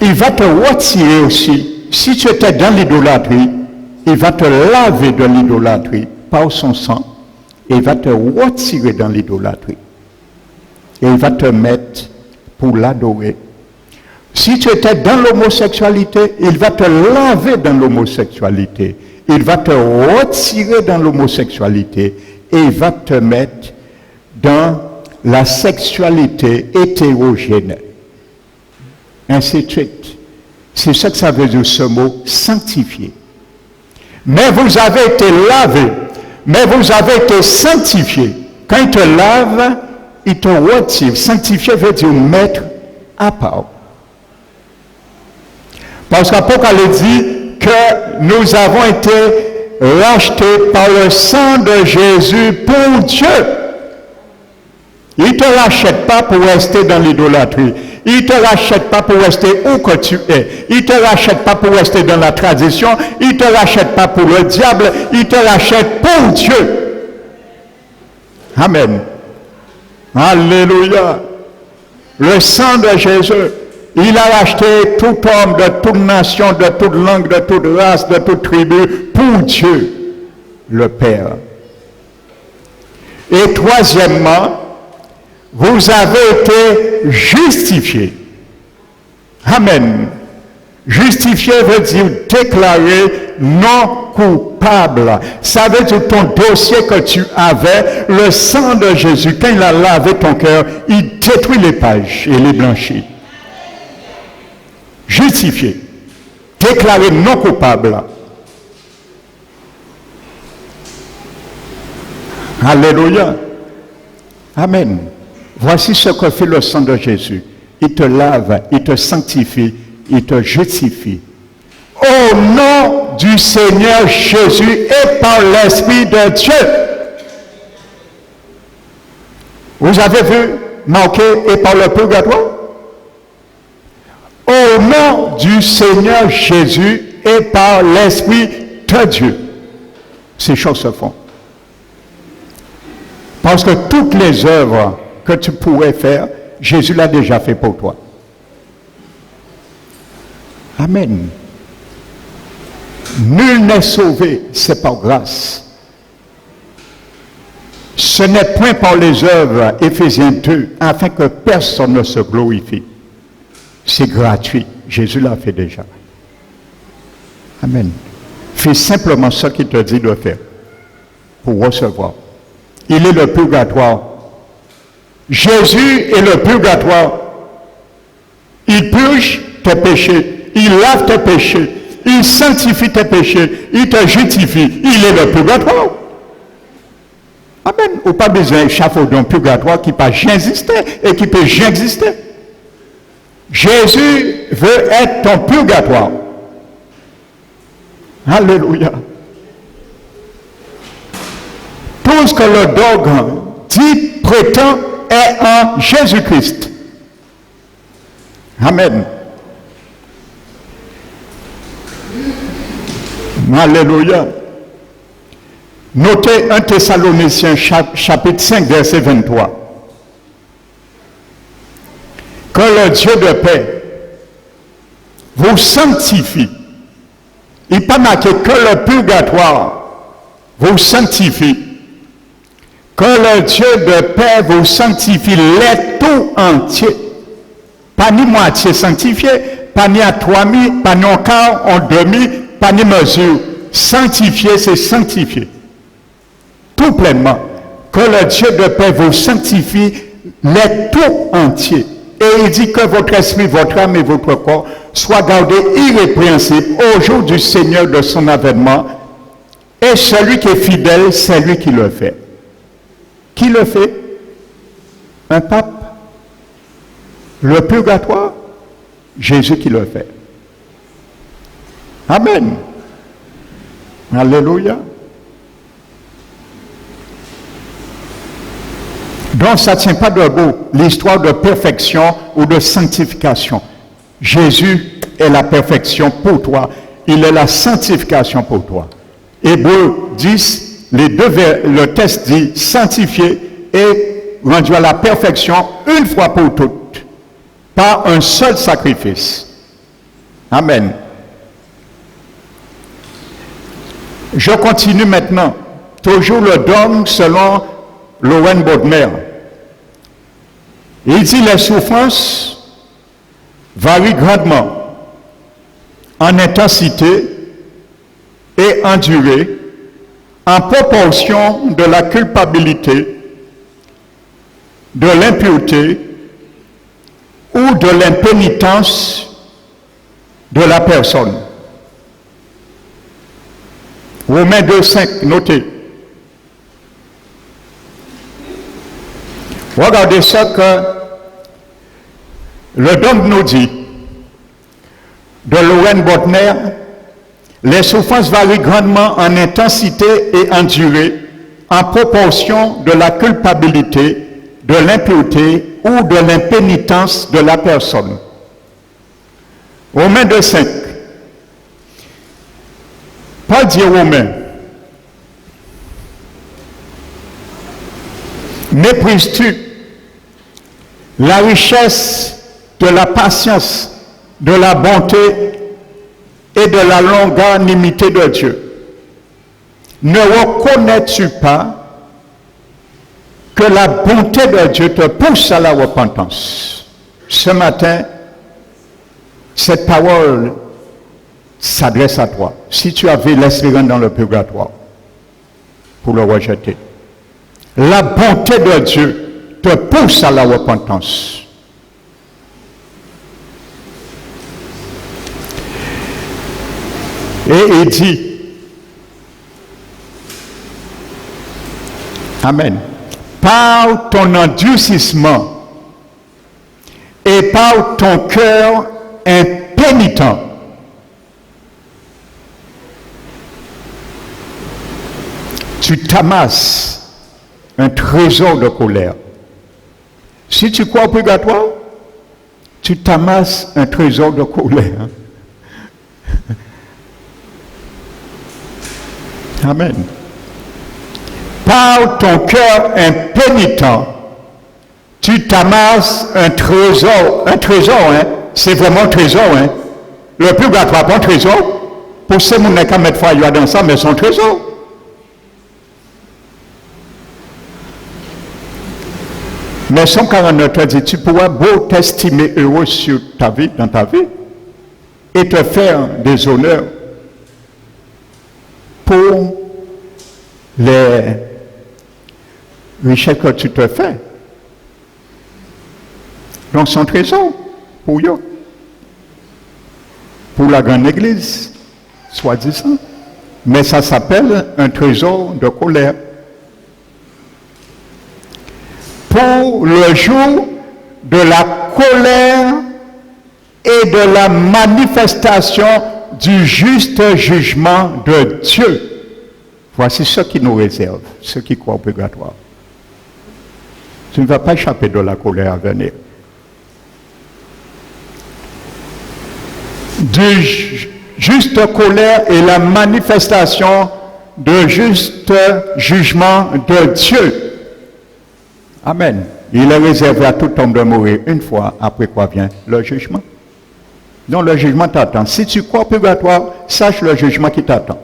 Il va te retirer aussi. Si tu étais dans l'idolâtrie, il va te laver de l'idolâtrie par son sang. Et il va te retirer dans l'idolâtrie. Et il va te mettre pour l'adorer. Si tu étais dans l'homosexualité, il va te laver dans l'homosexualité. Il va te retirer dans l'homosexualité et il va te mettre dans la sexualité hétérogène. Ainsi de suite. C'est ça que ça veut dire ce mot, sanctifié. Mais vous avez été lavés, mais vous avez été sanctifiés. Quand il te lave, il te retire. Sanctifié veut dire mettre à part. Parce qu'Apocalypse dit que nous avons été rachetés par le sang de Jésus pour Dieu. Il ne te rachète pas pour rester dans l'idolâtrie. Il ne te rachète pas pour rester où que tu es. Il ne te rachète pas pour rester dans la tradition. Il ne te rachète pas pour le diable. Il te rachète pour Dieu. Amen. Alléluia. Le sang de Jésus, il a racheté tout homme de toute nation, de toute langue, de toute race, de toute tribu, pour Dieu, le Père. Et troisièmement, vous avez été justifiés. Amen. Justifié veut dire déclaré non coupable. Ça veut dire ton dossier que tu avais, le sang de Jésus, quand il a lavé ton cœur, il détruit les pages et les blanchit. Justifié, déclaré non coupable. Alléluia. Amen. Voici ce que fait le sang de Jésus. Il te lave, il te sanctifie, il te justifie. Au nom du Seigneur Jésus et par l'Esprit de Dieu. Vous avez vu marqué et par le purgatoire? Au nom du Seigneur Jésus et par l'Esprit de Dieu. Ces choses se font. Parce que toutes les œuvres que tu pourrais faire, Jésus l'a déjà fait pour toi. Amen. Nul n'est sauvé, c'est par grâce. Ce n'est point par les œuvres, Éphésiens 2, afin que personne ne se glorifie. C'est gratuit. Jésus l'a fait déjà. Amen. Fais simplement ce qu'il te dit de faire pour recevoir. Il est le purgatoire. Jésus est le purgatoire. Il purge tes péchés. Il lave tes péchés. Il sanctifie tes péchés. Il te justifie. Il est le purgatoire. Amen. Ou pas besoin d'échafaudon purgatoire qui peut jamais exister et qui peut jamais exister. Jésus veut être ton purgatoire. Alléluia. Tout ce que le dogme dit, prétend, est en Jésus-Christ. Amen. Alléluia. Notez 1 Thessaloniciens chapitre 5, verset 23. Que le Dieu de paix vous sanctifie. Il n'est pas marqué que le purgatoire vous sanctifie. Que le Dieu de paix vous sanctifie, les tout entiers. Pas ni moitié sanctifié, pas ni à 3000, pas ni en quart, en demi, pas ni mesure. Sanctifié, c'est sanctifié. Tout pleinement. Que le Dieu de paix vous sanctifie, les tout entiers. Et il dit que votre esprit, votre âme et votre corps soient gardés irrépréhensibles au jour du Seigneur de son avènement. Et celui qui est fidèle, c'est lui qui le fait. Qui le fait? Un pape. Le purgatoire, Jésus qui le fait. Amen. Alléluia. Donc ça ne tient pas debout l'histoire de perfection ou de sanctification. Jésus est la perfection pour toi. Il est la sanctification pour toi. Hébreux 10, le texte dit sanctifié et rendu à la perfection une fois pour toutes, par un seul sacrifice. Amen. Je continue maintenant. Toujours le dogme selon Loren Bodmer. Il dit les souffrances varient grandement en intensité et en durée en proportion de la culpabilité, de l'impureté ou de l'impénitence de la personne. Romains 2,5, notez. Regardez ce que le dogme nous dit. De Loren Bodmer, les souffrances varient grandement en intensité et en durée en proportion de la culpabilité, de l'impureté ou de l'impénitence de la personne. Romains 2,5. Paul dit aux Romains, méprises-tu la richesse de la patience, de la bonté et de la longanimité de Dieu? Ne reconnais-tu pas que la bonté de Dieu te pousse à la repentance? Ce matin, cette parole s'adresse à toi. Si tu avais l'espérance dans le purgatoire, pour le rejeter, la bonté de Dieu te pousse à la repentance. Et il dit, Amen, par ton endurcissement et par ton cœur impénitent, tu t'amasses un trésor de colère. Si tu crois au purgatoire, tu t'amasses un trésor de colère. Amen. Par ton cœur impénitent, tu t'amasses un trésor. Un trésor, hein? C'est vraiment un trésor, hein? Le purgatoire, pas un trésor. Pour ces gens qui mettent foi dans ça, mais c'est un trésor. Mais Somme 49 dit, tu pourras beau t'estimer heureux sur ta vie, dans ta vie, et te faire des honneurs pour les richesses que tu te fais. Donc son trésor pour eux, pour la grande église, soi-disant. Mais ça s'appelle un trésor de colère. Pour le jour de la colère et de la manifestation du juste jugement de Dieu. Voici ce qui nous réserve, ceux qui croient au purgatoire. Tu ne vas pas échapper de la colère à venir. Du juste colère et la manifestation de juste jugement de Dieu. Amen. Il est réservé à tout homme de mourir une fois, après quoi vient le jugement. Donc le jugement t'attend. Si tu crois au purgatoire, sache le jugement qui t'attend.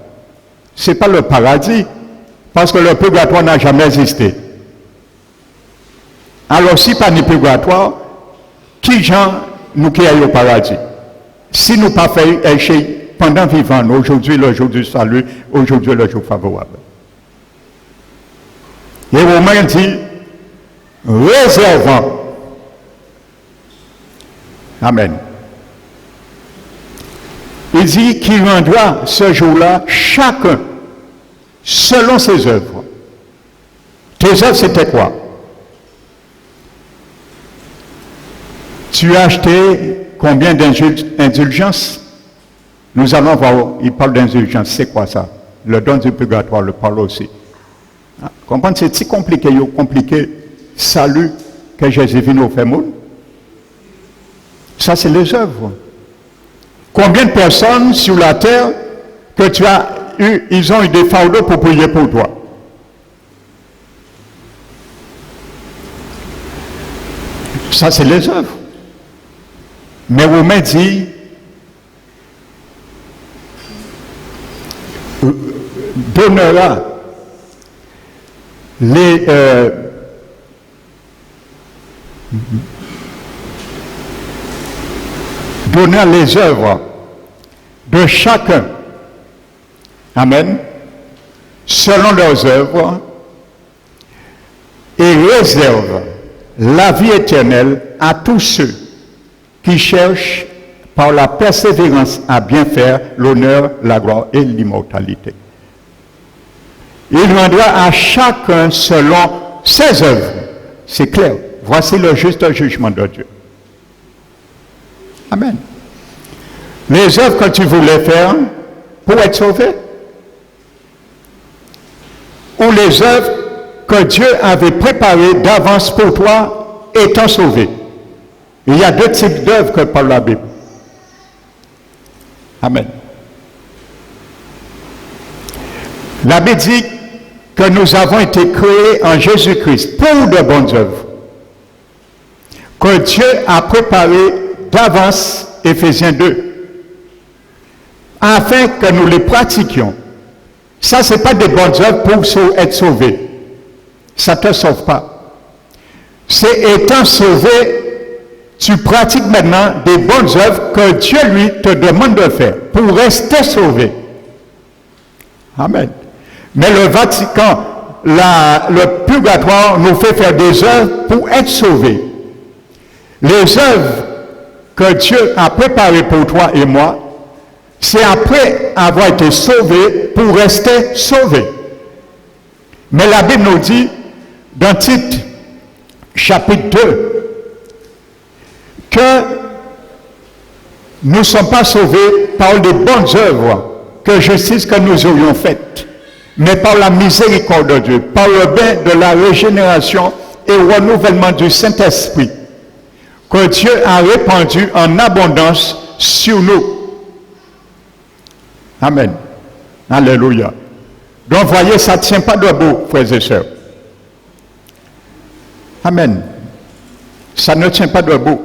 Ce n'est pas le paradis, parce que le purgatoire n'a jamais existé. Alors si pas ni purgatoire, qui gens nous qui aillent au paradis? Si nous pas fait échec pendant vivant, aujourd'hui le jour du salut, aujourd'hui le jour favorable. Et Romain dit, réservant. Amen. Il dit qu'il rendra ce jour-là chacun selon ses œuvres. Tes œuvres, c'était quoi? Tu as acheté combien d'indulgences? Nous allons voir, il parle d'indulgence, c'est quoi ça? Le don du purgatoire le parle aussi. Comprendre, c'est si compliqué, salut que Jésus vient nous faire monde. Ça, c'est les œuvres. Combien de personnes sur la terre que tu as eu, ils ont eu des fardeaux pour prier pour toi? Ça, c'est les œuvres. Mais Romain dit, donnera les œuvres de chacun, amen, selon leurs œuvres, et réserve la vie éternelle à tous ceux qui cherchent par la persévérance à bien faire l'honneur, la gloire et l'immortalité. Il rendra à chacun selon ses œuvres. C'est clair. Voici le juste jugement de Dieu. Amen. Les œuvres que tu voulais faire pour être sauvé, ou les œuvres que Dieu avait préparées d'avance pour toi étant sauvé. Il y a deux types d'œuvres que parle la Bible. Amen. La Bible dit que nous avons été créés en Jésus-Christ pour de bonnes œuvres, que Dieu a préparées d'avance, Éphésiens 2, afin que nous les pratiquions. Ça, ce n'est pas des bonnes œuvres pour être sauvé. Ça ne te sauve pas. C'est étant sauvé, tu pratiques maintenant des bonnes œuvres que Dieu, lui, te demande de faire pour rester sauvé. Amen. Mais le Vatican, le purgatoire nous fait faire des œuvres pour être sauvés. Les œuvres que Dieu a préparées pour toi et moi, c'est après avoir été sauvé pour rester sauvé. Mais la Bible nous dit, dans Tite, chapitre 2, que nous ne sommes pas sauvés par les bonnes œuvres que justice que nous aurions faites, mais par la miséricorde de Dieu, par le bien de la régénération et renouvellement du Saint-Esprit, que Dieu a répandu en abondance sur nous. Amen. Alléluia. Donc, voyez, ça ne tient pas debout, frères et sœurs. Amen. Ça ne tient pas debout.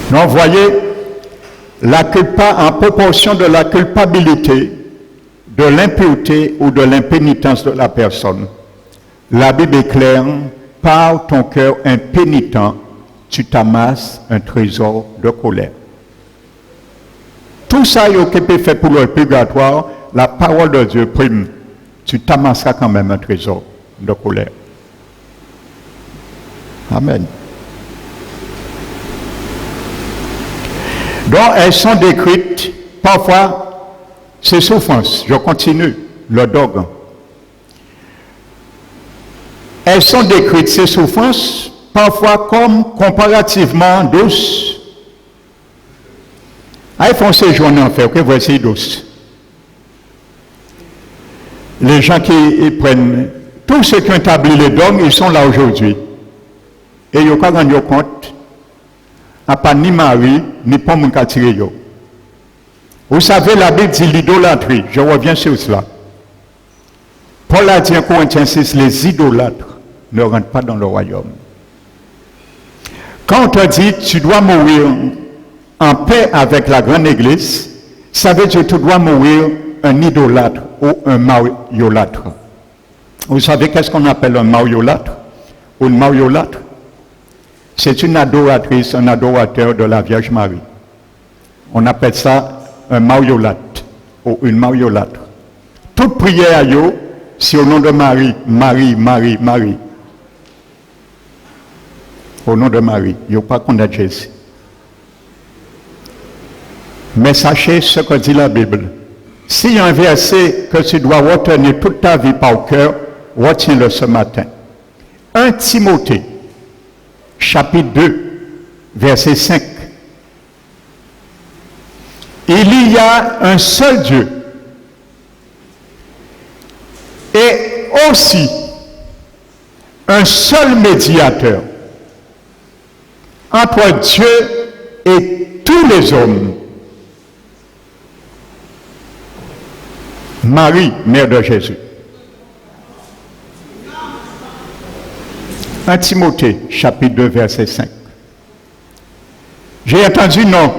Donc, voyez, en proportion de la culpabilité, de l'impureté ou de l'impénitence de la personne, la Bible est claire, par ton cœur impénitent, tu t'amasses un trésor de colère. Tout ça qui peut faire pour le purgatoire, la parole de Dieu prime, tu t'amasseras quand même un trésor de colère. Amen. Donc, elles sont décrites, parfois, ces souffrances. Je continue, le dogme. Elles sont décrites, ces souffrances, parfois comme comparativement douces. Elles font séjourner en fait, que voici douces. Les gens qui prennent, tous ceux qui ont établi les dogmes, ils sont là aujourd'hui. Et ils n'ont pas rendu compte, à pas ni Marie, ni pas mon tiré. Vous savez, la Bible dit l'idolâtrie. Je reviens sur cela. Paul a dit en Corinthiens 6, les idolâtres ne rentrent pas dans le royaume. Quand on te dit tu dois mourir en paix avec la grande église, ça veut dire que tu dois mourir un idolâtre ou un mariolâtre. Vous savez qu'est-ce qu'on appelle un mariolâtre ou une mariolâtre? C'est une adoratrice, un adorateur de la Vierge Marie. On appelle ça un mariolâtre ou une mariolâtre. Toute prière à eux, c'est au nom de Marie, Marie, Marie, Marie. Au nom de Marie, il n'y a pas qu'on a Jésus. Mais sachez ce que dit la Bible. S'il y a un verset que tu dois retenir toute ta vie par cœur, retiens-le ce matin. 1 Timothée, chapitre 2, verset 5. Il y a un seul Dieu et aussi un seul médiateur entre Dieu et tous les hommes. Marie, mère de Jésus. 1 Timothée, chapitre 2, verset 5. J'ai entendu non.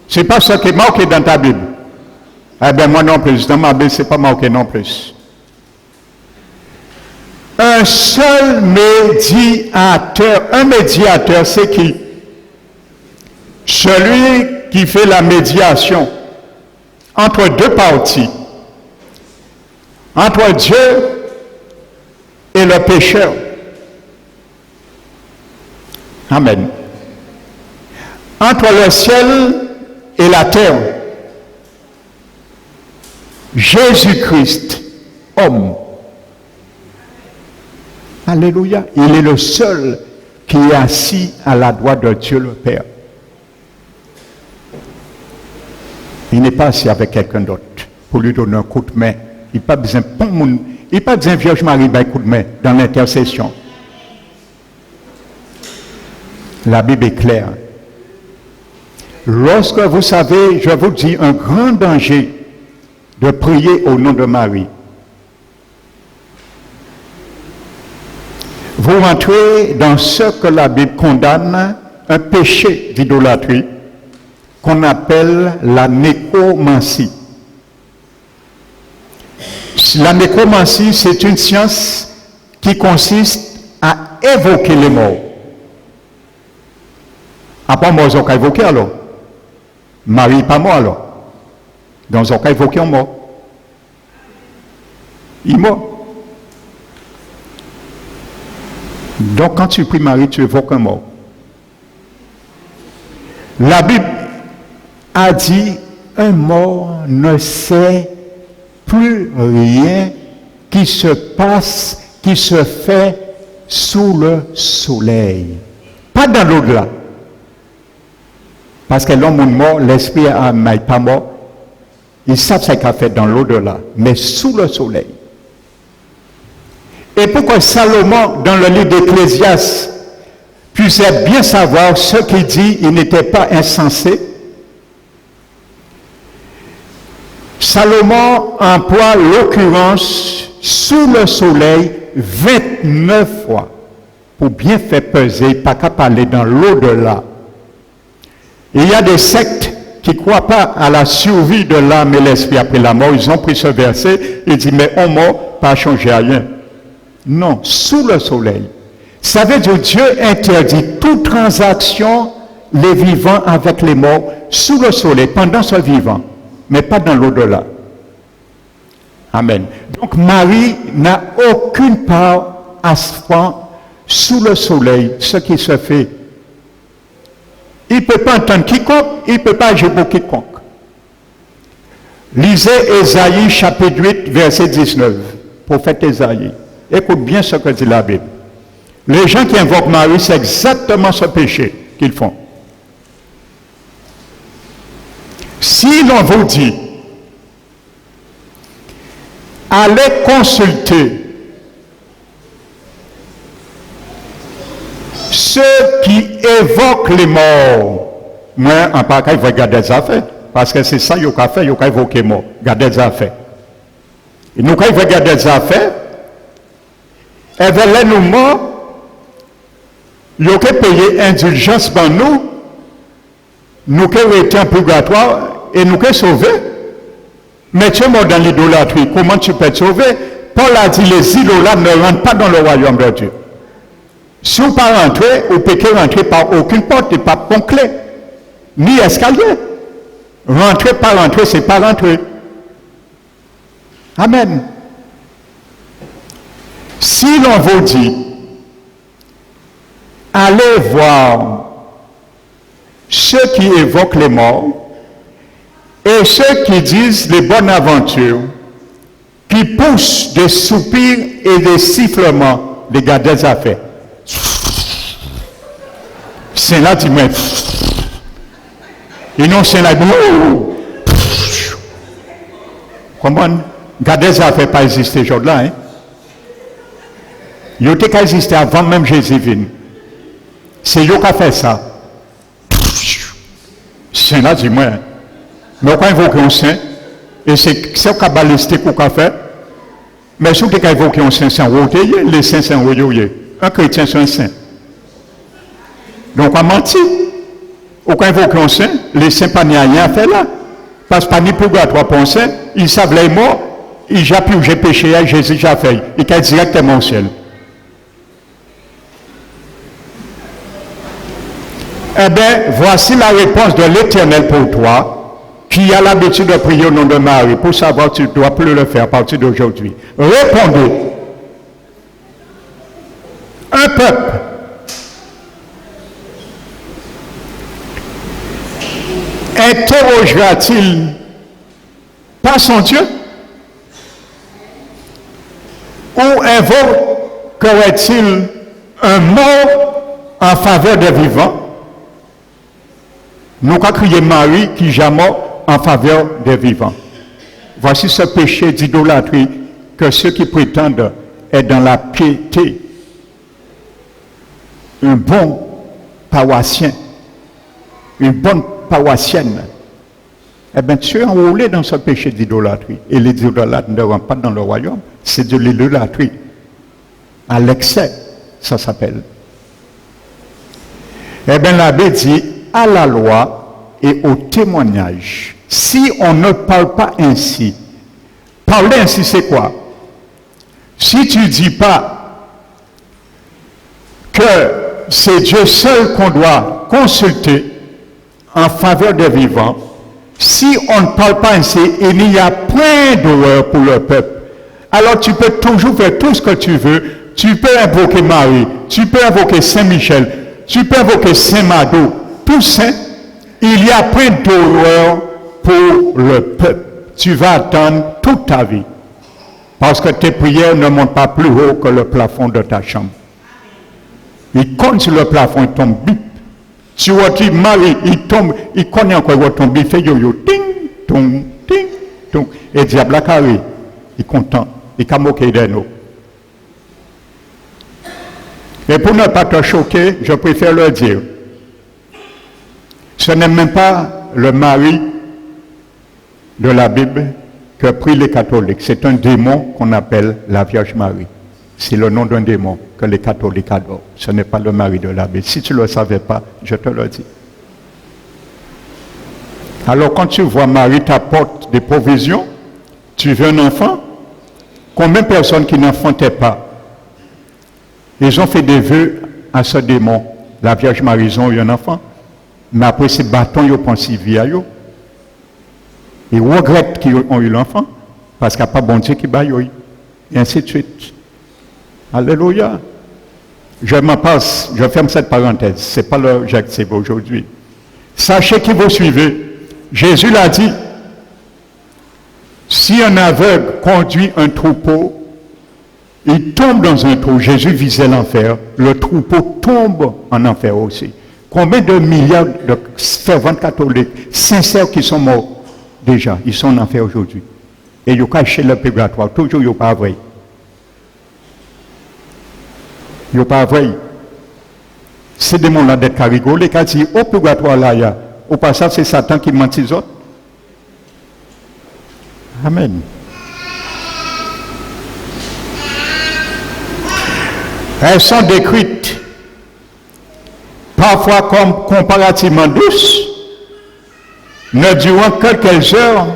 Ce n'est pas ce qui est marqué dans ta Bible. Eh bien, moi non plus. Dans ma Bible, ce n'est pas marqué non plus. Un seul médiateur. Un médiateur, c'est qui? Celui qui fait la médiation entre deux parties. Entre Dieu et le pécheur. Amen. Entre le ciel et la terre. Jésus-Christ, homme. Alléluia. Il est le seul qui est assis à la droite de Dieu le Père. Il n'est pas assis avec quelqu'un d'autre pour lui donner un coup de main. Il n'a pas besoin de Vierge Marie un coup de main dans l'intercession. La Bible est claire. Lorsque vous savez, je vous dis, un grand danger de prier au nom de Marie. Vous rentrez dans ce que la Bible condamne, un péché d'idolâtrie qu'on appelle la nécromancie. La nécromancie, c'est une science qui consiste à évoquer les morts. Après, moi, ils ont évoqué alors. Marie, pas moi alors. Donc, ils ont évoqué un mort. Il est mort. Donc, quand tu pries Marie, tu évoques un mort. La Bible a dit un mort ne sait plus rien qui se passe, qui se fait sous le soleil. Pas dans l'au-delà. Parce que l'homme est mort, l'esprit n'est pas mort. Ils savent ce qu'il a fait dans l'au-delà, mais sous le soleil. Et pourquoi Salomon, dans le livre d'Ecclésiaste, puissait bien savoir ce qu'il dit, il n'était pas insensé. Salomon emploie l'occurrence sous le soleil 29 fois pour bien faire peser, pas qu'à parler dans l'au-delà. Il y a des sectes qui ne croient pas à la survie de l'âme et l'esprit après la mort. Ils ont pris ce verset et disent, mais on mort, pas changer rien. Non, sous le soleil. Ça veut dire que Dieu interdit toute transaction, les vivants avec les morts, sous le soleil, pendant ce vivant, mais pas dans l'au-delà. Amen. Donc Marie n'a aucune part à se prendre sous le soleil, ce qui se fait. Il ne peut pas entendre quiconque, il ne peut pas agir pour quiconque. Lisez Ésaïe chapitre 8, verset 19. Prophète Ésaïe. Écoute bien ce que dit la Bible. Les gens qui invoquent Marie, c'est exactement ce péché qu'ils font. Si l'on vous dit, allez consulter ceux qui évoquent les morts, moi, en part, il faut regarder les affaires, parce que c'est ça qu'il a fait, il a évoqué les morts, garder les affaires. Et nous, quand il faut regarder les affaires, et vers nous morts, il a payé indulgence pour nous, nous qui été en purgatoire, et nous qui sauvés. Mais tu es mort dans l'idolâtrie, comment tu peux te sauver? Paul a dit, les idolâtres ne rentrent pas dans le royaume de Dieu. Si vous ne pouvez pas rentrer, vous ne pouvez rentrer par aucune porte, et pas pont clé, ni escalier. Rentrer par rentrer, c'est pas rentrer. Amen. Si l'on vous dit, allez voir ceux qui évoquent les morts et ceux qui disent les bonnes aventures, qui poussent des soupirs et des sifflements les gars des affaires. C'est là, tu me. Et non, c'est là. Comment? Gardez des affaires pas exister aujourd'hui là, hein? Il était qu'à exister avant même Jésus vienne. C'est eux qui a fait ça. C'est là, dis-moi. Mais quand invoquer un saint, et c'est ce qu'on a balisté qu'on a fait, mais si on a invoqué un saint, c'est un royauté, les saints, c'est un royauté. Un chrétien, c'est un saint. Donc, on a menti. Ou quand invoquer un saint, les saints pas n'y a rien à faire là. Parce que pas ni purgatoire pour un saint, ils savent les morts, ils j'appuient où j'ai péché, Jésus j'ai fait. Ils caillent directement au ciel. Eh bien, voici la réponse de l'Éternel pour toi, qui a l'habitude de prier au nom de Marie, pour savoir que tu ne dois plus le faire à partir d'aujourd'hui. Répondez. Un peuple interrogera-t-il pas son Dieu? Ou invoquerait-il un mort en faveur des vivants? Nous avons crié Marie qui jamais en faveur des vivants. Voici ce péché d'idolâtrie que ceux qui prétendent être dans la piété, un bon paroissien, une bonne paroissienne, eh bien tu es enrôlé dans ce péché d'idolâtrie. Et les idolâtres ne rentrent pas dans le royaume, c'est de l'idolâtrie. À l'excès, ça s'appelle. Eh bien l'abbé dit, à la loi et au témoignage. Si on ne parle pas ainsi, parler ainsi c'est quoi? Si tu ne dis pas que c'est Dieu seul qu'on doit consulter en faveur des vivants, si on ne parle pas ainsi, il n'y a point d'horreur pour le peuple. Alors tu peux toujours faire tout ce que tu veux. Tu peux invoquer Marie, tu peux invoquer Saint-Michel, tu peux invoquer Saint-Mado. Tout saint, il y a point d'horreur pour le peuple. Tu vas attendre toute ta vie. Parce que tes prières ne montent pas plus haut que le plafond de ta chambre. Il compte sur le plafond, il tombe bip. Tu vois, tu Marie, il tombe, il connaît encore, il tombe, il fait yo-yo, ting, tong, ting, tong. Et diable a carré, il est content, il a moqué de nous. Et pour ne pas te choquer, je préfère le dire. Ce n'est même pas le mari de la Bible que prient les catholiques. C'est un démon qu'on appelle la Vierge Marie. C'est le nom d'un démon que les catholiques adorent. Ce n'est pas le mari de la Bible. Si tu ne le savais pas, je te le dis. Alors quand tu vois Marie t'apporte des provisions, tu veux un enfant, combien de personnes qui n'enfantaient pas, ils ont fait des vœux à ce démon. La Vierge Marie, ils ont eu un enfant. Mais après ces bâtons, ils ont pensé à eux. Ils regrettent qu'ils ont eu l'enfant parce qu'il n'y a pas bon Dieu qui baille. Et ainsi de suite. Alléluia. Je m'en passe, je ferme cette parenthèse. Ce n'est pas l'objectif aujourd'hui. Sachez qui vous suivez. Jésus l'a dit. Si un aveugle conduit un troupeau, il tombe dans un trou. Jésus visait l'enfer. Le troupeau tombe en enfer aussi. Combien de milliards de fervents catholiques sincères qui sont morts déjà, ils sont en enfer aujourd'hui. Et ils ont caché le purgatoire, toujours ils n'ont pas vrai. Ils n'ont pas vrai. Ces démons-là d'être carigolés, quand ils disent au purgatoire là, il y a, au passage c'est Satan qui mentit aux autres. Amen. Elles sont décrites parfois comme comparativement douces, ne durant que quelques heures,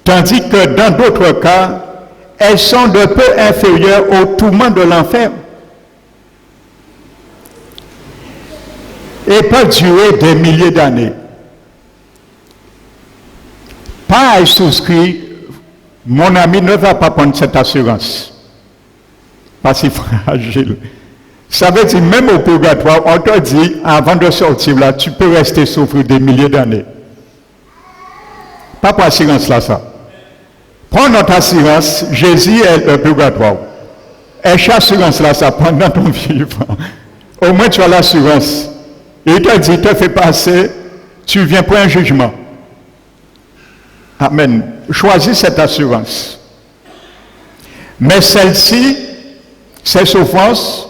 tandis que dans d'autres cas, elles sont de peu inférieures au tourment de l'enfer et peuvent durer des milliers d'années. Pareil souscrit, mon ami ne va pas prendre cette assurance, pas si fragile. Ça veut dire, même au purgatoire, on te dit, avant de sortir là, tu peux rester souffrir des milliers d'années. Pas pour assurance là, ça. Prends notre assurance, Jésus est le purgatoire. Et chaque assurance là, ça prend dans ton vivant. Au moins tu as l'assurance. Et il te dit, te fait passer, tu viens pour un jugement. Amen. Choisis cette assurance. Mais celle-ci, ces souffrances,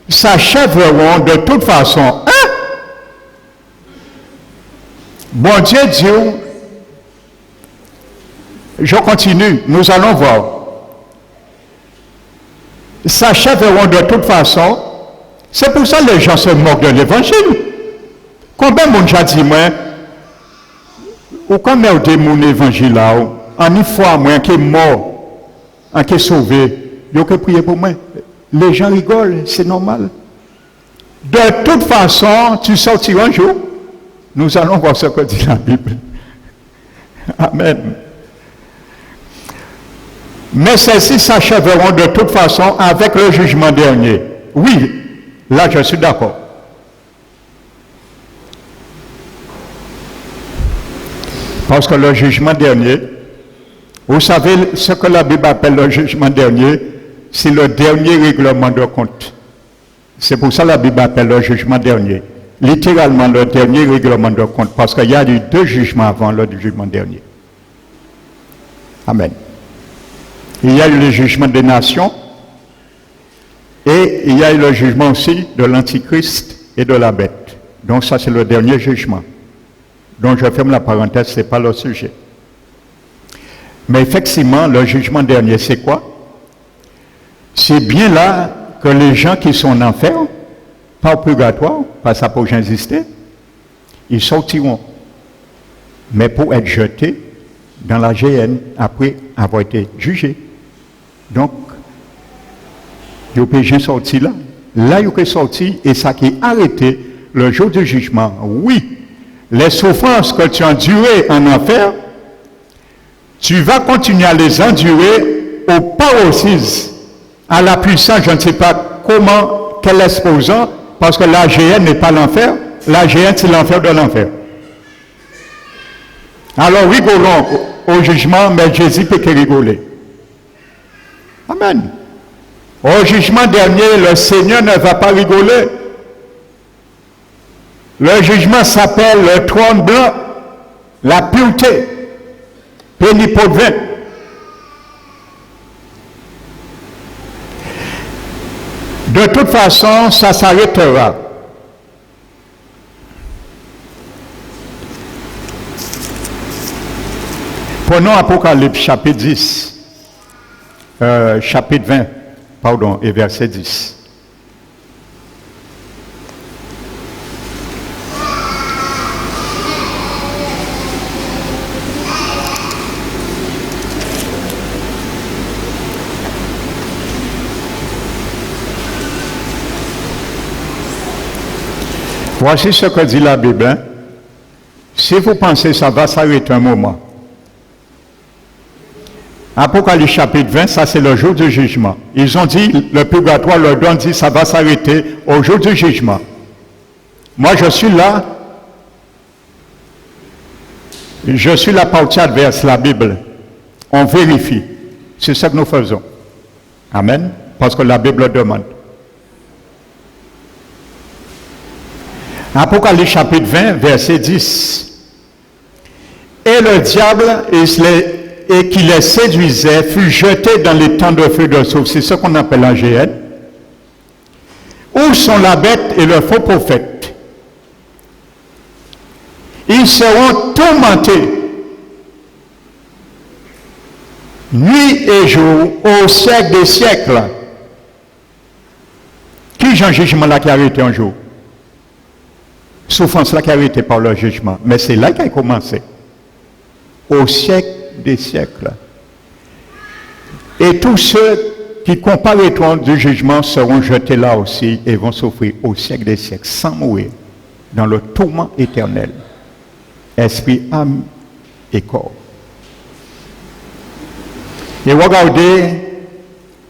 s'achèveront de toute façon. Hein? Bon Dieu dit, je continue, nous allons voir. S'achèveront de toute façon. C'est pour ça que les gens se moquent de l'évangile. Combien de monde a dit, moi, ou quand on dit mon évangile là, en une fois, moi, qui est mort, qui est sauvé, il faut prier pour moi. Les gens rigolent, c'est normal. De toute façon, tu sortiras un jour. Nous allons voir ce que dit la Bible. Amen. Mais celles-ci s'achèveront de toute façon avec le jugement dernier. Oui, là je suis d'accord. Parce que le jugement dernier, vous savez ce que la Bible appelle le jugement dernier, c'est le dernier règlement de compte. C'est pour ça que la Bible appelle le jugement dernier. Littéralement le dernier règlement de compte, parce qu'il y a eu 2 jugements avant le jugement dernier. Amen. Il y a eu le jugement des nations et il y a eu le jugement aussi de l'Antichrist et de la bête. Donc ça c'est le dernier jugement. Donc je ferme la parenthèse, ce n'est pas le sujet. Mais effectivement, le jugement dernier, c'est quoi? C'est bien là que les gens qui sont en enfer, pas au purgatoire, pas ça pour insister, ils sortiront. Mais pour être jetés dans la géhenne après avoir été jugés. Donc, ils ont péché sorti là. Là, ils ont sorti et ça qui est arrêté le jour du jugement. Oui, les souffrances que tu as endurées en enfer, tu vas continuer à les endurer au paroxysme, à la puissance, je ne sais pas comment, quel exposant, parce que la géhenne n'est pas l'enfer, la géhenne c'est l'enfer de l'enfer. Alors rigolons au jugement, mais Jésus peut que rigoler. Amen. Au jugement dernier, le Seigneur ne va pas rigoler. Le jugement s'appelle le trône blanc, la pureté, pénipodvin. De toute façon, ça s'arrêtera. Prenons Apocalypse chapitre 10, chapitre 20, pardon, et verset 10. Voici ce que dit la Bible. Hein? Si vous pensez que ça va s'arrêter un moment. Apocalypse chapitre 20, ça c'est le jour du jugement. Ils ont dit, le purgatoire leur donne dit, ça va s'arrêter au jour du jugement. Moi je suis là. Je suis la partie adverse, la Bible. On vérifie. C'est ce que nous faisons. Amen. Parce que la Bible le demande. Apocalypse chapitre 20, verset 10. Et le diable et qui les séduisait fut jeté dans les temps de feu de soufre. C'est ce qu'on appelle la géhenne. Où sont la bête et le faux prophète? Ils seront tourmentés nuit et jour au siècle des siècles. Qui j'ai un jugement là qui a arrêté un jour? Souffrance là qui a arrêté par le jugement. Mais c'est là qu'il a commencé. Au siècle des siècles. Et tous ceux qui comparaîtront du jugement seront jetés là aussi et vont souffrir au siècle des siècles sans mourir dans le tourment éternel. Esprit, âme et corps. Et regardez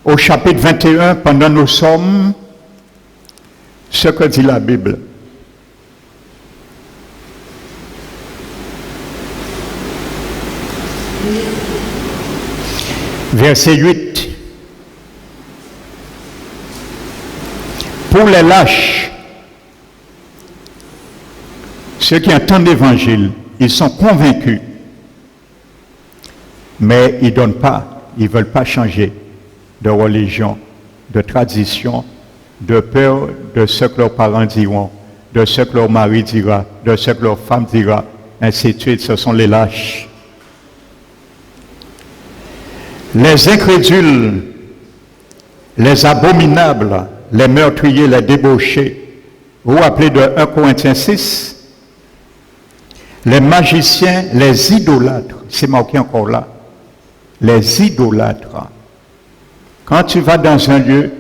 au chapitre 21, pendant nous sommes, ce que dit la Bible. Verset 8. pour les lâches, ceux qui entendent l'évangile, ils sont convaincus, mais ils ne donnent pas, ils ne veulent pas changer de religion, de tradition, de peur de ce que leurs parents diront, de ce que leur mari dira, de ce que leur femme dira, ainsi de suite. Ce sont les lâches. Les incrédules, les abominables, les meurtriers, les débauchés, vous vous rappelez de 1 Corinthiens 6, les magiciens, les idolâtres, c'est marqué encore là, les idolâtres. Quand tu vas dans un lieu,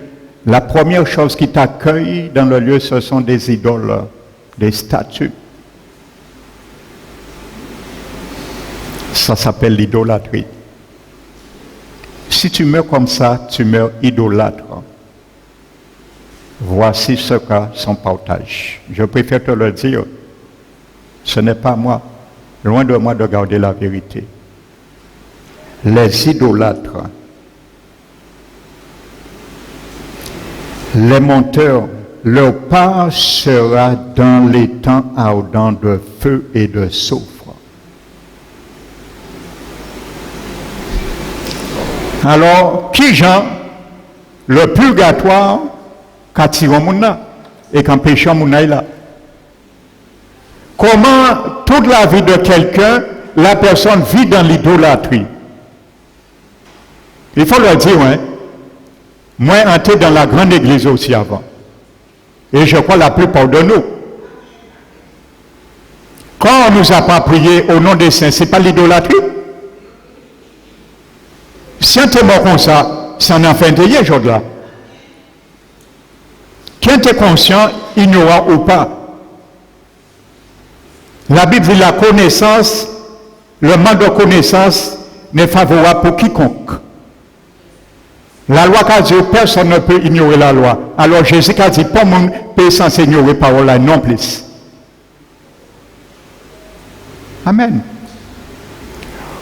la première chose qui t'accueille dans le lieu, ce sont des idoles, des statues. Ça s'appelle l'idolâtrie. Si tu meurs comme ça, tu meurs idolâtre. Voici ce qu'a son partage. Je préfère te le dire. Ce n'est pas moi, loin de moi de garder la vérité. Les idolâtres, les menteurs, leur part sera dans les temps ardents de feu et de soufre. Alors, qui Jean, le purgatoire, qu'a tiré mouna et qu'en péchant mouna est là. Comment toute la vie de quelqu'un, la personne vit dans l'idolâtrie? Il faut le dire, hein. Moi, entré dans la grande église aussi avant. Et je crois la plupart de nous. Quand on nous a pas prié au nom des saints, c'est pas l'idolâtrie? Si on est mort comme ça, c'est un enfant de aujourd'hui. Qui est conscient, ignorant ou pas? La Bible dit la connaissance, le manque de connaissance n'est favorable pour quiconque. La loi qu'a dit, personne ne peut ignorer la loi. Alors Jésus a dit, pas monde peut censé ignorer la parole non plus. Amen.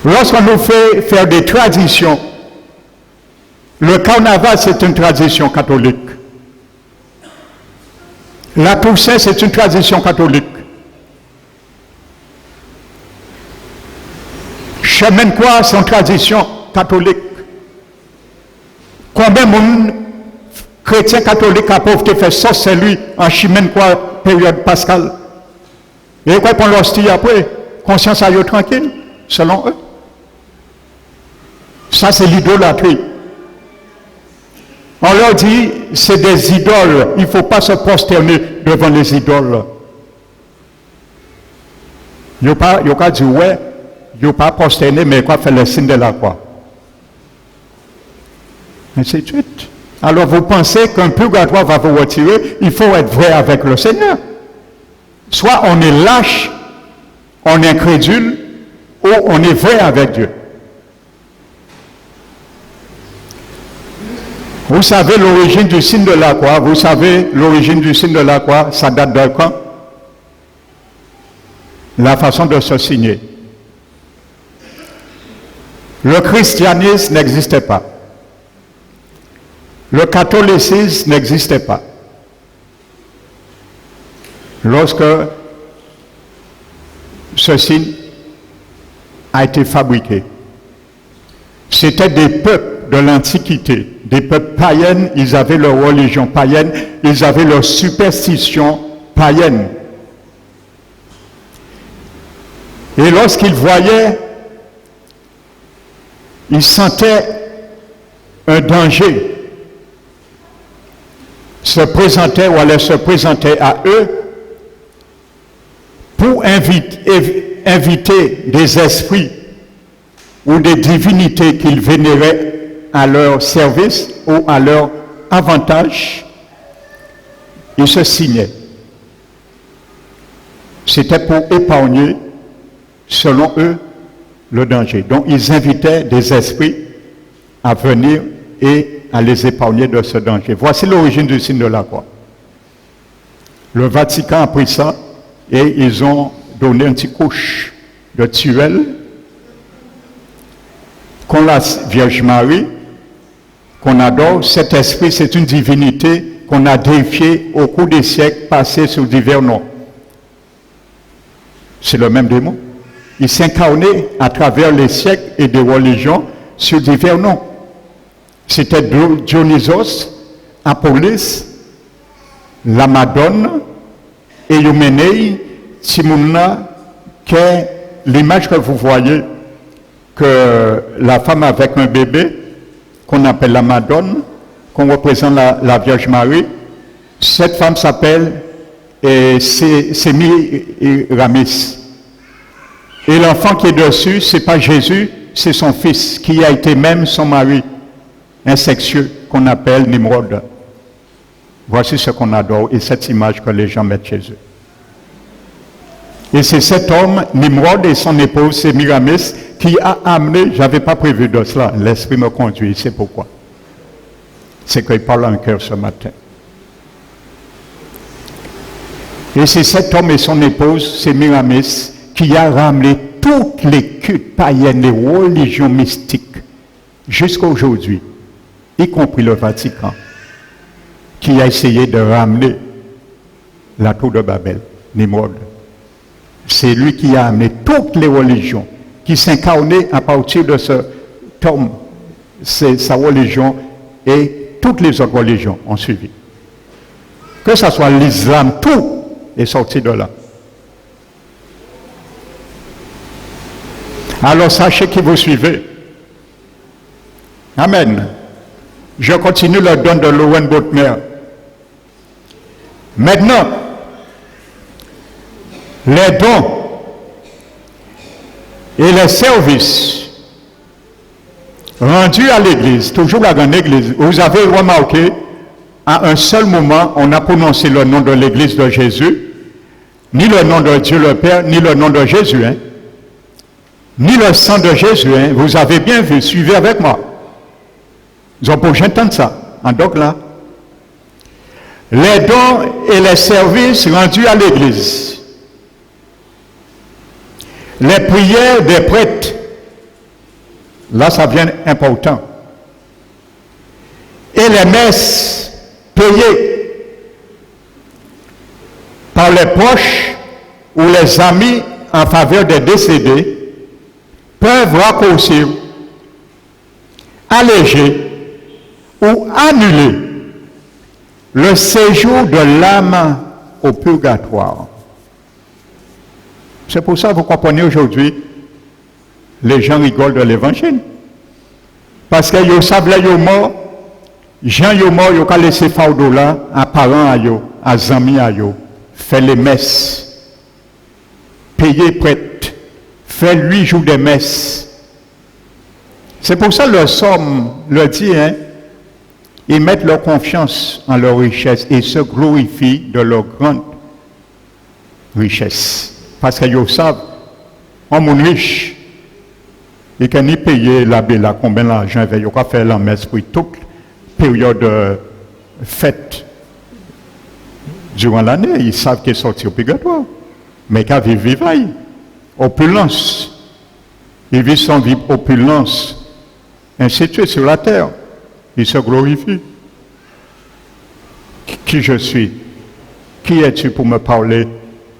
Lorsqu'on nous fait faire des traditions, le carnaval c'est une tradition catholique. La Toussaint c'est une tradition catholique. Chemin de croix c'est une tradition catholique. Combien de monde chrétien catholique a pauvreté fait ça, c'est lui en chemin de croix période pascale. Et quoi qu'on l'hostie après, conscience à eux tranquille, selon eux. Ça c'est l'idolâtrie. On leur dit, c'est des idoles, il ne faut pas se prosterner devant les idoles. Il n'y a pas dit, ouais, il n'y a pas prosterné, mais quoi faire le signe de la croix. Ainsi de suite. Alors vous pensez qu'un purgatoire va vous retirer, il faut être vrai avec le Seigneur. Soit on est lâche, on est incrédule, ou on est vrai avec Dieu. Vous savez l'origine du signe de la croix, vous savez l'origine du signe de la croix, ça date de quand? La façon de se signer. Le christianisme n'existait pas. Le catholicisme n'existait pas. Lorsque ce signe a été fabriqué, c'était des peuples de l'Antiquité, des peuples païens, ils avaient leur religion païenne, ils avaient leur superstition païenne. Et lorsqu'ils voyaient, ils sentaient un danger se présentait ou allait se présenter à eux pour inviter des esprits ou des divinités qu'ils vénéraient à leur service ou à leur avantage, ils se signaient. C'était pour épargner, selon eux, le danger. Donc ils invitaient des esprits à venir et à les épargner de ce danger. Voici l'origine du signe de la croix. Le Vatican a pris ça et ils ont donné une petite couche de tuelle qu'on la Vierge Marie, qu'on adore. Cet esprit, c'est une divinité qu'on a défié au cours des siècles passés sous divers noms. C'est le même démon. Il s'incarnait à travers les siècles et des religions sous divers noms. C'était Dionysos, Apollos, la Madone, et Euménée, Timuna, qui est l'image que vous voyez, que la femme avec un bébé, qu'on appelle la Madone, qu'on représente la Vierge Marie, cette femme s'appelle Sémiramis. Et l'enfant qui est dessus, ce n'est pas Jésus, c'est son fils, qui a été même son mari, incestueux, qu'on appelle Nimrod. Voici ce qu'on adore et cette image que les gens mettent chez eux. Et c'est cet homme, Nimrod, et son épouse, Sémiramis, qui a amené, je n'avais pas prévu de cela, l'Esprit me conduit, c'est pourquoi. C'est qu'il parle en cœur ce matin. Et c'est cet homme et son épouse, Sémiramis, qui a ramené toutes les cultes païennes, les religions mystiques, jusqu'à aujourd'hui, y compris le Vatican, qui a essayé de ramener la tour de Babel, Nimrod. C'est lui qui a amené toutes les religions, qui s'incarnaient à partir de ce homme, c'est sa religion, et toutes les autres religions ont suivi. Que ce soit l'islam, tout est sorti de là. Alors sachez que vous suivez. Amen. Je continue le don de Lowen Boutmer. Maintenant, les dons et les services rendus à l'Église, toujours la grande Église, vous avez remarqué, à un seul moment, on a prononcé le nom de l'Église de Jésus, ni le nom de Dieu le Père, ni le nom de Jésus, hein? Ni le sang de Jésus, hein? Vous avez bien vu, suivez avec moi. Ils ont pour j'entendre ça, en donc là. Les dons et les services rendus à l'Église. Les prières des prêtres. Là, ça devient important. Et les messes payées par les proches ou les amis en faveur des décédés peuvent raccourcir, alléger ou annuler le séjour de l'âme au purgatoire. C'est pour ça que vous comprenez aujourd'hui, les gens rigolent de l'évangile. Parce que ils savent là, ils morts, gens ils morts, ils ont laissé fardeau là, à parents à eux, à amis à eux, fait les messes, payer prêtre, fait 8 jours de messes. C'est pour ça que le Somme le dit, hein, ils mettent leur confiance en leur richesse et se glorifient de leur grande richesse. Parce qu'ils savent, on est riche, et qu'on y paye l'abbé là, combien d'argent il va faire la messe pour toute période de fête durant l'année. Ils savent qu'ils sont sortis au purgatoire. Mais qu'ils vivent opulence. Ils vivent sans vivre opulence, ainsi de suite sur la terre. Ils se glorifient. Qui je suis? Qui es-tu pour me parler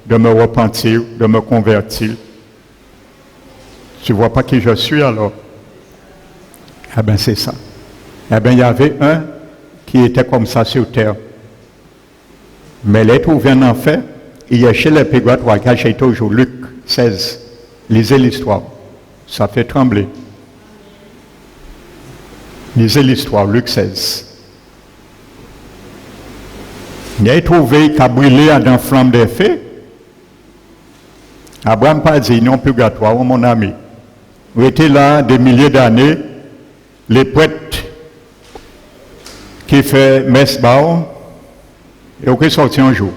de me repentir, de me convertir? Tu ne vois pas qui je suis alors? Eh bien, c'est ça. Eh bien, il y avait un qui était comme ça sur terre. Mais il est trouvé en enfer. Il est chez les purgatoires, car j'ai toujours Luc 16. Lisez l'histoire. Ça fait trembler. Lisez l'histoire, Luc 16. Il est trouvé qu'il a brûlé dans flamme des feux. Abraham pas dit non purgatoire, mon ami. Vous étiez là des milliers d'années, les prêtres qui font messe bao, et qui sorti un jour.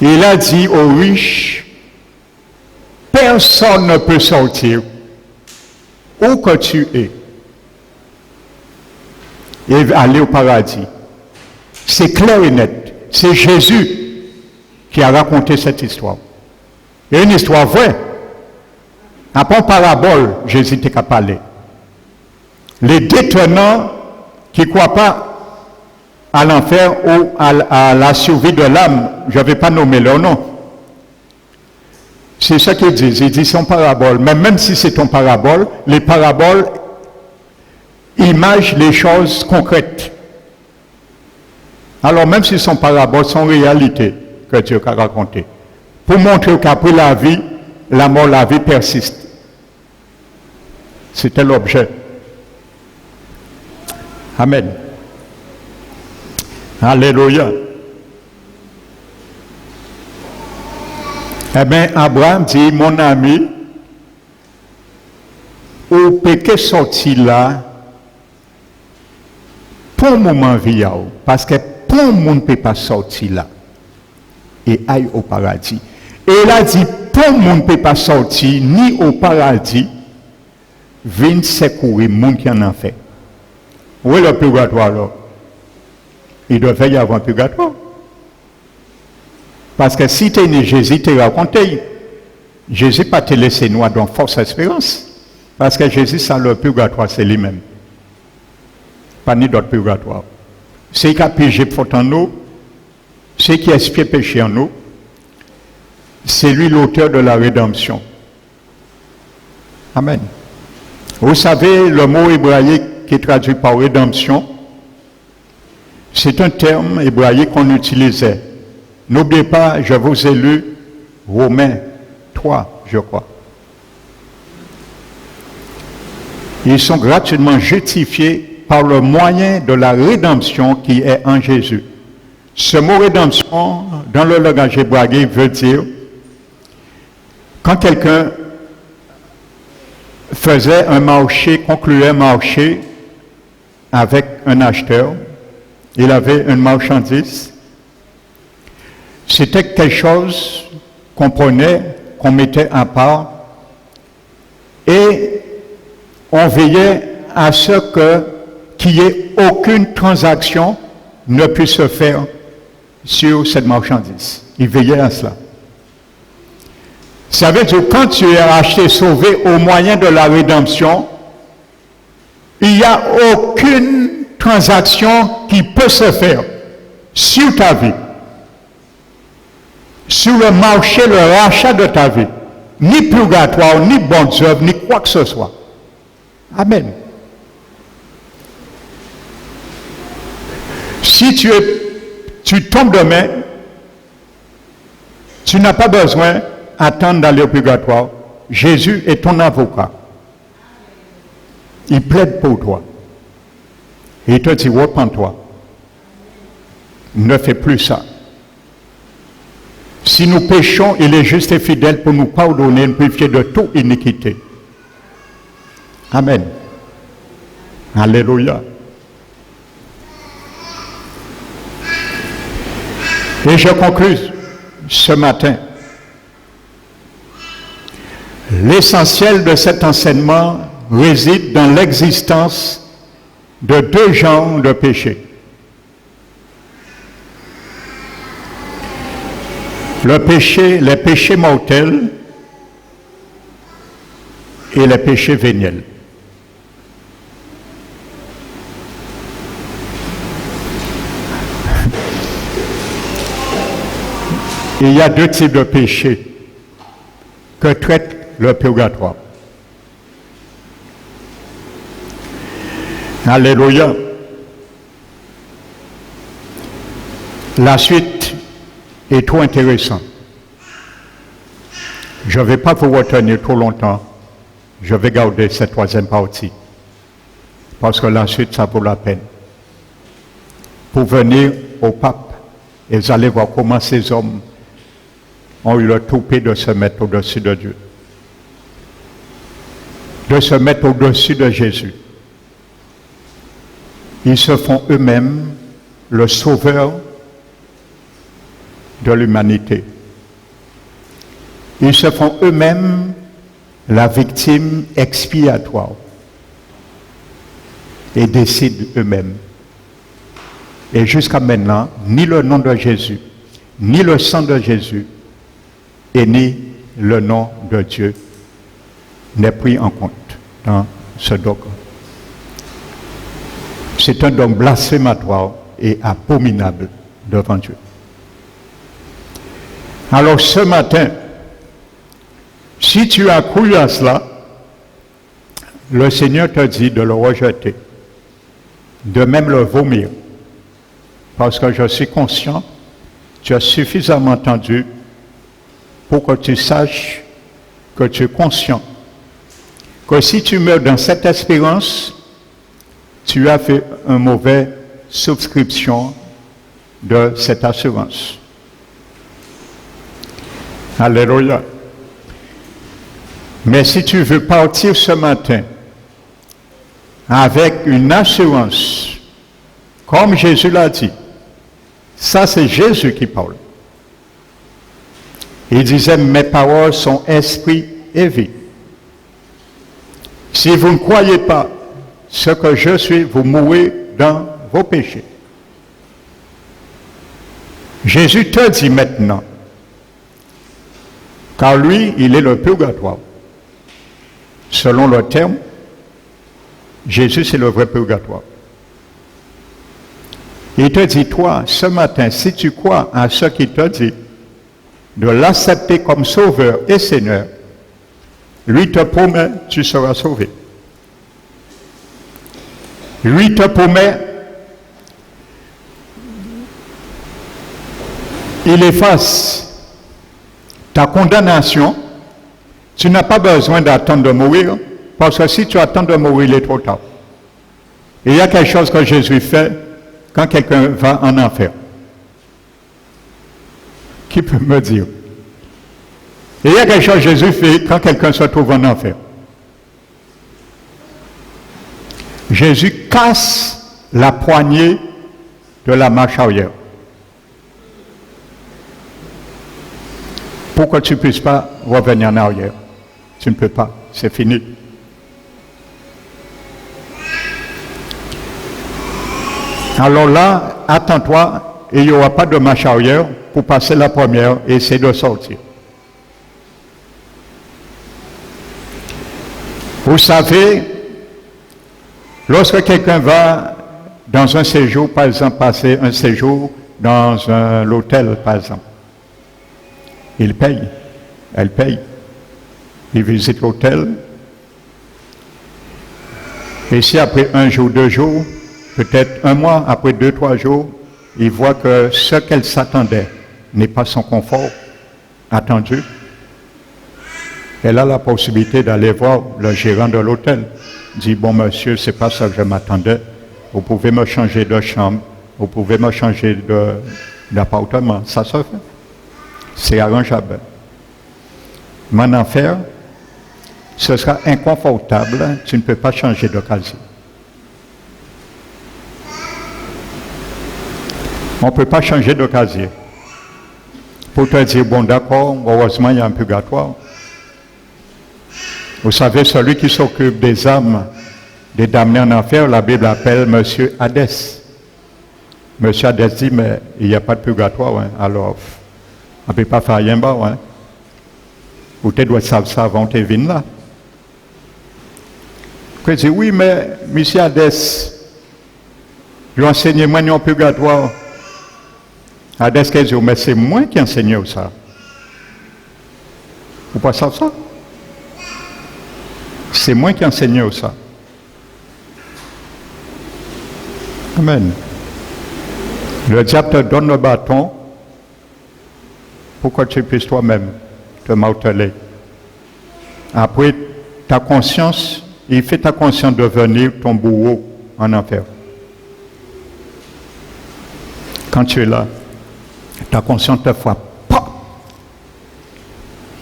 Il a dit aux riches, personne ne peut sortir où que tu es et aller au paradis. C'est clair et net. C'est Jésus qui a raconté cette histoire. Et une histoire vraie. Après une parabole, Jésus n'était qu'à parler. Les détenants qui ne croient pas à l'enfer ou à la survie de l'âme. Je ne vais pas nommer leur nom. C'est ce qu'ils disent. Ils disent son parabole. Mais même si c'est ton parabole, les paraboles imagent les choses concrètes. Alors même si son parabole, son réalité que Dieu a raconté, pour montrer qu'après la vie, la mort, la vie persiste. C'était l'objet. Amen. Alléluia. Eh bien, Abraham dit, mon ami, au péché sorti là, pour le moment, parce que pour le monde ne peut pas sortir là et aille au paradis. Et il a dit, pour le monde ne peut pas sortir ni au paradis, vienne secourir le monde qui en a fait. Où est le purgatoire là? Il devait y avoir un purgatoire. Parce que si tu es né Jésus, tu raconté. Jésus n'a pas te laissé nous dans force espérance. Parce que Jésus, ça le purgatoire, c'est lui-même. Pas ni d'autre purgatoire. C'est qui a péché pour en nous, c'est qui expie péché en nous, c'est lui l'auteur de la rédemption. Amen. Vous savez, le mot hébraïque qui est traduit par rédemption, c'est un terme hébraïque qu'on utilisait. N'oubliez pas, je vous ai lu Romains 3, je crois. Ils sont gratuitement justifiés par le moyen de la rédemption qui est en Jésus. Ce mot rédemption, dans le langage hébraïque, veut dire quand quelqu'un faisait un marché, concluait un marché avec un acheteur, il avait une marchandise, c'était quelque chose qu'on prenait, qu'on mettait à part, et on veillait à ce qu'il n'y ait aucune transaction ne puisse se faire sur cette marchandise. Il veillait à cela. Ça veut dire que quand tu es acheté, sauvé au moyen de la rédemption, il n'y a aucune transaction qui peut se faire sur ta vie, sur le marché, le rachat de ta vie, ni purgatoire, ni bonne œuvre, ni quoi que ce soit. Amen. Si tu tombes demain, tu n'as pas besoin d'attendre d'aller au purgatoire. Jésus est ton avocat. Il plaide pour toi. Et il te dit, repens-toi. Ne fais plus ça. Si nous péchons, il est juste et fidèle pour nous pardonner et nous purifier de toute iniquité. Amen. Alléluia. Et je conclus ce matin. L'essentiel de cet enseignement réside dans l'existence de deux genres de péchés. Les péchés mortels et les péchés véniels. Il y a deux types de péchés que traite le purgatoire. Alléluia. La suite est trop intéressante. Je ne vais pas vous retenir trop longtemps. Je vais garder cette troisième partie. Parce que la suite, ça vaut la peine. Pour venir au pape, et vous allez voir comment ces hommes ont eu le toupet de se mettre au-dessus de Dieu. De se mettre au-dessus de Jésus. Ils se font eux-mêmes le sauveur de l'humanité. Ils se font eux-mêmes la victime expiatoire et décident eux-mêmes. Et jusqu'à maintenant, ni le nom de Jésus, ni le sang de Jésus, et ni le nom de Dieu n'est pris en compte dans ce dogme. c'est un don blasphématoire et abominable devant Dieu. Alors ce matin, si tu as cru à cela, le Seigneur te dit de le rejeter, de même le vomir, parce que je suis conscient, tu as suffisamment entendu pour que tu saches que tu es conscient que si tu meurs dans cette espérance, tu as fait une mauvaise souscription de cette assurance. Alléluia. Mais si tu veux partir ce matin avec une assurance, comme Jésus l'a dit, ça c'est Jésus qui parle. Il disait, mes paroles sont esprit et vie. Si vous ne croyez pas ce que je suis, vous mourrez dans vos péchés. Jésus te dit maintenant, car lui, il est le purgatoire. Selon le terme, Jésus, c'est le vrai purgatoire. Il te dit, toi, ce matin, si tu crois à ce qu'il te dit, de l'accepter comme sauveur et Seigneur, lui te promet, tu seras sauvé. Lui te promet, il efface ta condamnation. Tu n'as pas besoin d'attendre de mourir, parce que si tu attends de mourir, il est trop tard. Et il y a quelque chose que Jésus fait quand quelqu'un va en enfer. Qui peut me dire? Et il y a quelque chose que Jésus fait quand quelqu'un se trouve en enfer. Jésus casse la poignée de la marche arrière. Pour que tu ne puisses pas revenir en arrière. Tu ne peux pas, c'est fini. Alors là, attends-toi, et il n'y aura pas de marche arrière pour passer la première et essayer de sortir. Vous savez, lorsque quelqu'un va dans un séjour, par exemple, passer un séjour dans l'hôtel, par exemple, il paye, elle paye. Il visite l'hôtel. Et si après un jour, 2 jours, peut-être un mois, après 2, 3 jours, il voit que ce qu'elle s'attendait n'est pas son confort attendu, elle a la possibilité d'aller voir le gérant de l'hôtel. Dit, bon monsieur, c'est pas ça que je m'attendais. Vous pouvez me changer de chambre, vous pouvez me changer d'appartement. Ça se fait. C'est arrangeable. Mon enfer, ce sera inconfortable, tu ne peux pas changer de casier. On ne peut pas changer de casier. Pour te dire, bon d'accord, heureusement il y a un purgatoire. Vous savez, celui qui s'occupe des âmes, des damnés en enfer, la Bible appelle Monsieur Hadès. Monsieur Hadès dit, mais il n'y a pas de purgatoire, hein, alors on ne peut pas faire rien bas. Hein. Vous dois savoir ça avant tes vignes là. Je dis, oui, mais Monsieur Hadès, il a enseigné moi en purgatoire. Hadès qui dit, mais c'est moi qui enseigne ça. Vous pas savoir ça? C'est moi qui enseigne ça. Amen. Le diable te donne le bâton pour que tu puisses toi-même te marteler. Après, ta conscience, il fait ta conscience devenir ton bourreau en enfer. Quand tu es là, ta conscience te frappe.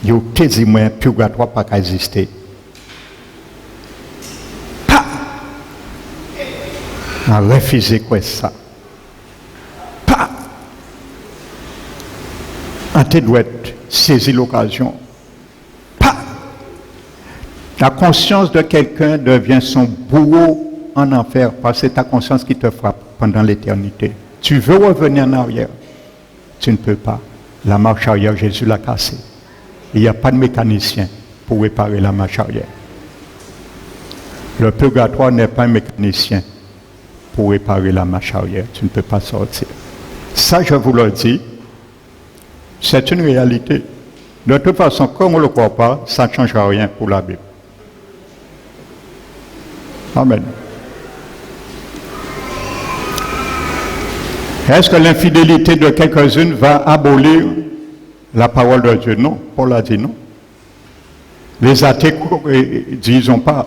Il te dit, moi, purgatoire pas qu'à exister. À refuser quoi ça. Pas. Tu dois saisir l'occasion. Pas. La conscience de quelqu'un devient son bourreau en enfer parce que c'est ta conscience qui te frappe pendant l'éternité. Tu veux revenir en arrière. Tu ne peux pas. La marche arrière, Jésus l'a cassée. Il n'y a pas de mécanicien pour réparer la marche arrière. Le purgatoire n'est pas un mécanicien. pour réparer la marche arrière. Tu ne peux pas sortir. Ça, je vous le dis, c'est une réalité. De toute façon, comme on ne le croit pas, ça ne changera rien pour la Bible. Amen. Est-ce que l'infidélité de quelques-unes va abolir la parole de Dieu? Non, Paul a dit non. Les athées disent pas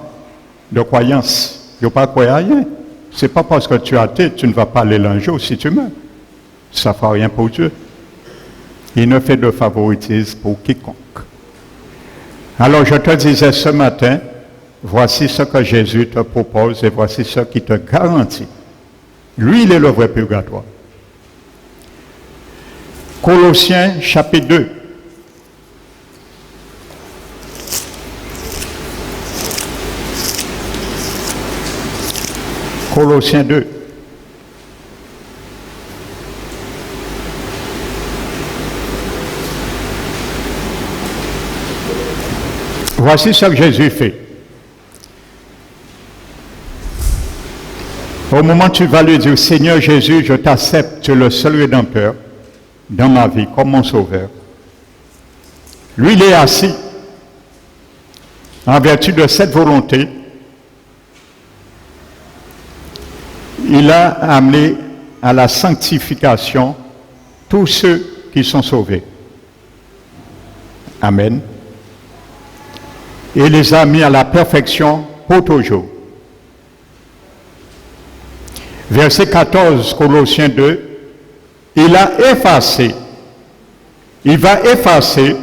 de croyance. Ils n'ont pas croire à rien. Ce n'est pas parce que tu es athée, tu ne vas pas aller l'un jour si tu meurs. Ça ne fera rien pour Dieu. Il ne fait de favoritisme pour quiconque. Alors je te disais ce matin, voici ce que Jésus te propose et voici ce qui te garantit. Lui, il est le vrai purgatoire. Colossiens chapitre 2. Colossiens 2. Voici ce que Jésus fait. Au moment où tu vas lui dire, Seigneur Jésus, je t'accepte, tu es le seul rédempteur dans ma vie, comme mon sauveur. Lui, il est assis. En vertu de cette volonté, il a amené à la sanctification tous ceux qui sont sauvés. Amen. Et les a mis à la perfection pour toujours. Verset 14, Colossiens 2, il a effacé, il va effacer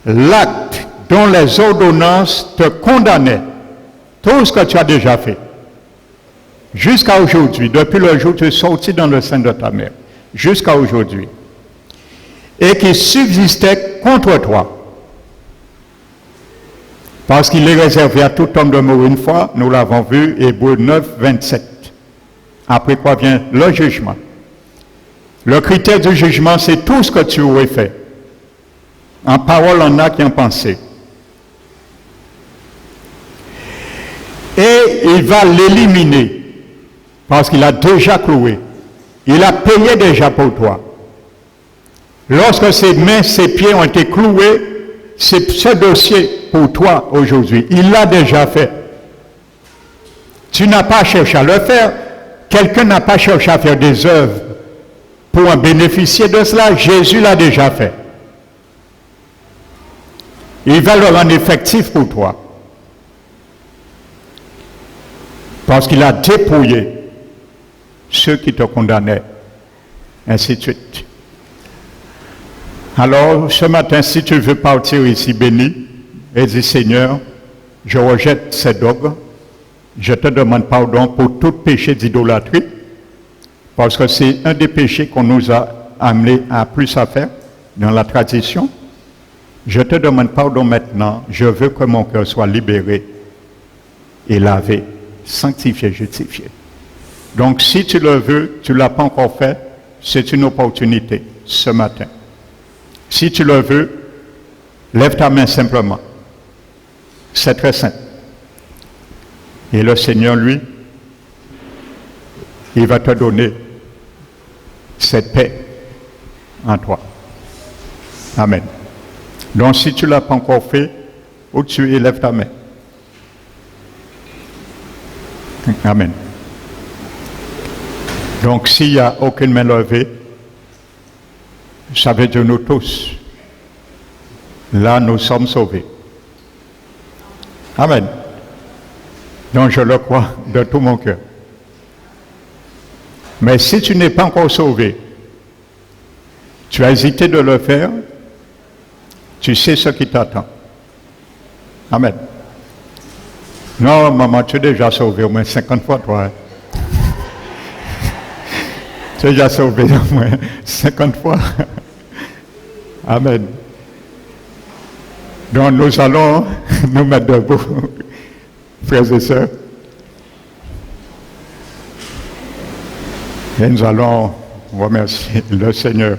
l'acte dont les ordonnances te condamnaient, tout ce que tu as déjà fait. Jusqu'à aujourd'hui, depuis le jour où tu es sorti dans le sein de ta mère, jusqu'à aujourd'hui, et qui subsistait contre toi. Parce qu'il est réservé à tout homme de mourir une fois, nous l'avons vu, Hébreux 9, 27. Après quoi vient le jugement. Le critère du jugement, c'est tout ce que tu aurais fait. En parole, en acte et en pensée. Et il va l'éliminer, parce qu'il a déjà cloué. Il a payé déjà pour toi. Lorsque ses mains, ses pieds ont été cloués, c'est ce dossier pour toi aujourd'hui. Il l'a déjà fait. Tu n'as pas cherché à le faire. Quelqu'un n'a pas cherché à faire des œuvres pour en bénéficier de cela. Jésus l'a déjà fait. Il va le rendre effectif pour toi. Parce qu'il a dépouillé ceux qui te condamnaient. Ainsi de suite. Alors, ce matin, si tu veux partir ici béni, et dis, Seigneur, je rejette ces dogmes, je te demande pardon pour tout péché d'idolâtrie, parce que c'est un des péchés qu'on nous a amené à plus à faire dans la tradition. Je te demande pardon maintenant, je veux que mon cœur soit libéré et lavé, sanctifié, justifié. Donc, si tu le veux, tu ne l'as pas encore fait, c'est une opportunité ce matin. Si tu le veux, lève ta main simplement. C'est très simple. Et le Seigneur, lui, il va te donner cette paix en toi. Amen. Donc, si tu ne l'as pas encore fait, où tu es, lève ta main. Amen. Donc, s'il n'y a aucune main levée, ça veut dire nous tous. Là, nous sommes sauvés. Amen. Donc, je le crois de tout mon cœur. Mais si tu n'es pas encore sauvé, tu as hésité de le faire, tu sais ce qui t'attend. Amen. Non, maman, tu es déjà sauvé au moins 50 fois, toi. Hein? Tu es déjà sauvé au moins 50 fois. Amen. Donc nous allons nous mettre debout, frères et sœurs. Et nous allons remercier le Seigneur.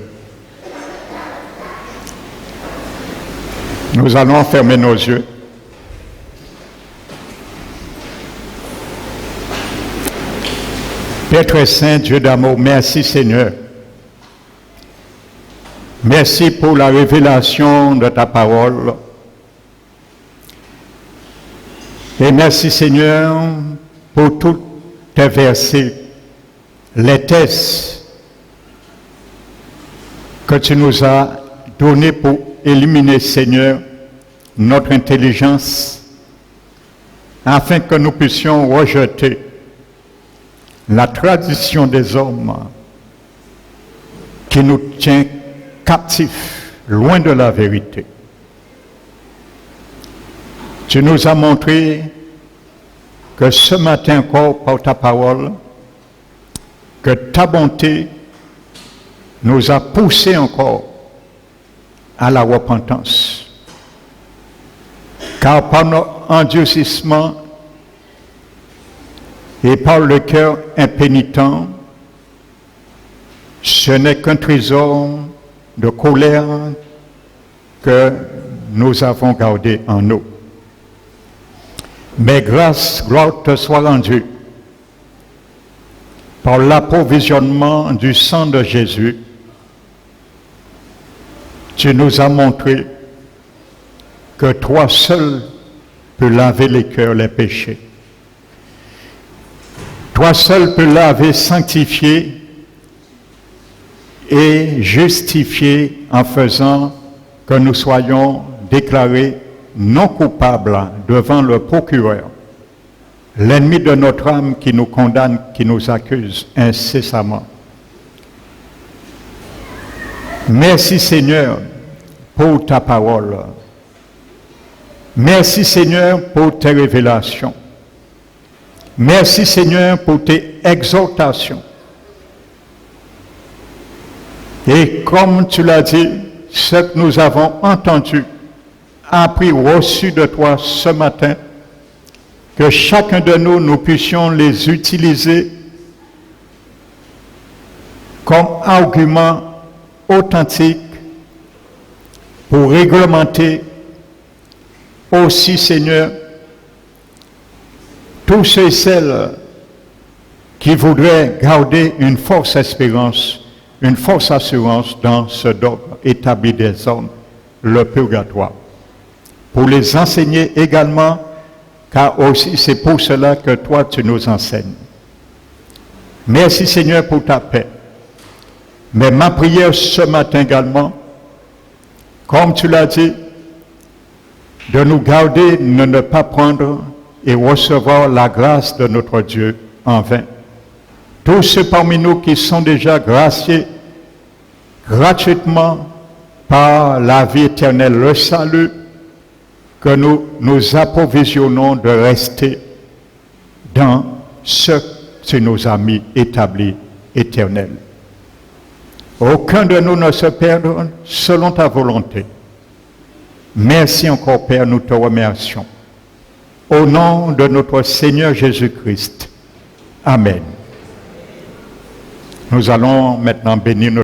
Nous allons fermer nos yeux. Père très saint, Dieu d'amour, merci Seigneur. Merci pour la révélation de ta parole. Et merci Seigneur pour tous tes versets, les tests que tu nous as donnés pour éliminer Seigneur notre intelligence afin que nous puissions rejeter la tradition des hommes qui nous tient captifs, loin de la vérité. Tu nous as montré que ce matin encore, par ta parole, que ta bonté nous a poussés encore à la repentance. Car par notre endurcissement et par le cœur impénitent, ce n'est qu'un trésor de colère que nous avons gardé en nous. Mais grâce, gloire te soit rendue par l'approvisionnement du sang de Jésus. Tu nous as montré que toi seul peux laver les cœurs, les péchés. Toi seul peux laver, sanctifier et justifier en faisant que nous soyons déclarés non coupables devant le procureur, l'ennemi de notre âme qui nous condamne, qui nous accuse incessamment. Merci Seigneur pour ta parole. Merci Seigneur pour tes révélations. Merci Seigneur pour tes exhortations. Et comme tu l'as dit, ce que nous avons entendu, appris, reçu de toi ce matin, que chacun de nous, nous puissions les utiliser comme argument authentique pour réglementer aussi, Seigneur, tous ceux et celles qui voudraient garder une force espérance, une force assurance dans ce dogme établi des hommes, le purgatoire. Pour les enseigner également, car aussi c'est pour cela que toi tu nous enseignes. Merci Seigneur pour ta paix. Mais ma prière ce matin également, comme tu l'as dit, de nous garder, de ne pas prendre et recevoir la grâce de notre Dieu en vain. Tous ceux parmi nous qui sont déjà graciés gratuitement par la vie éternelle, le salut, que nous nous approvisionnons de rester dans ce que tu nous as mis établi éternel. Aucun de nous ne se perd selon ta volonté. Merci encore Père, nous te remercions. Au nom de notre Seigneur Jésus-Christ. Amen. Nous allons maintenant bénir notre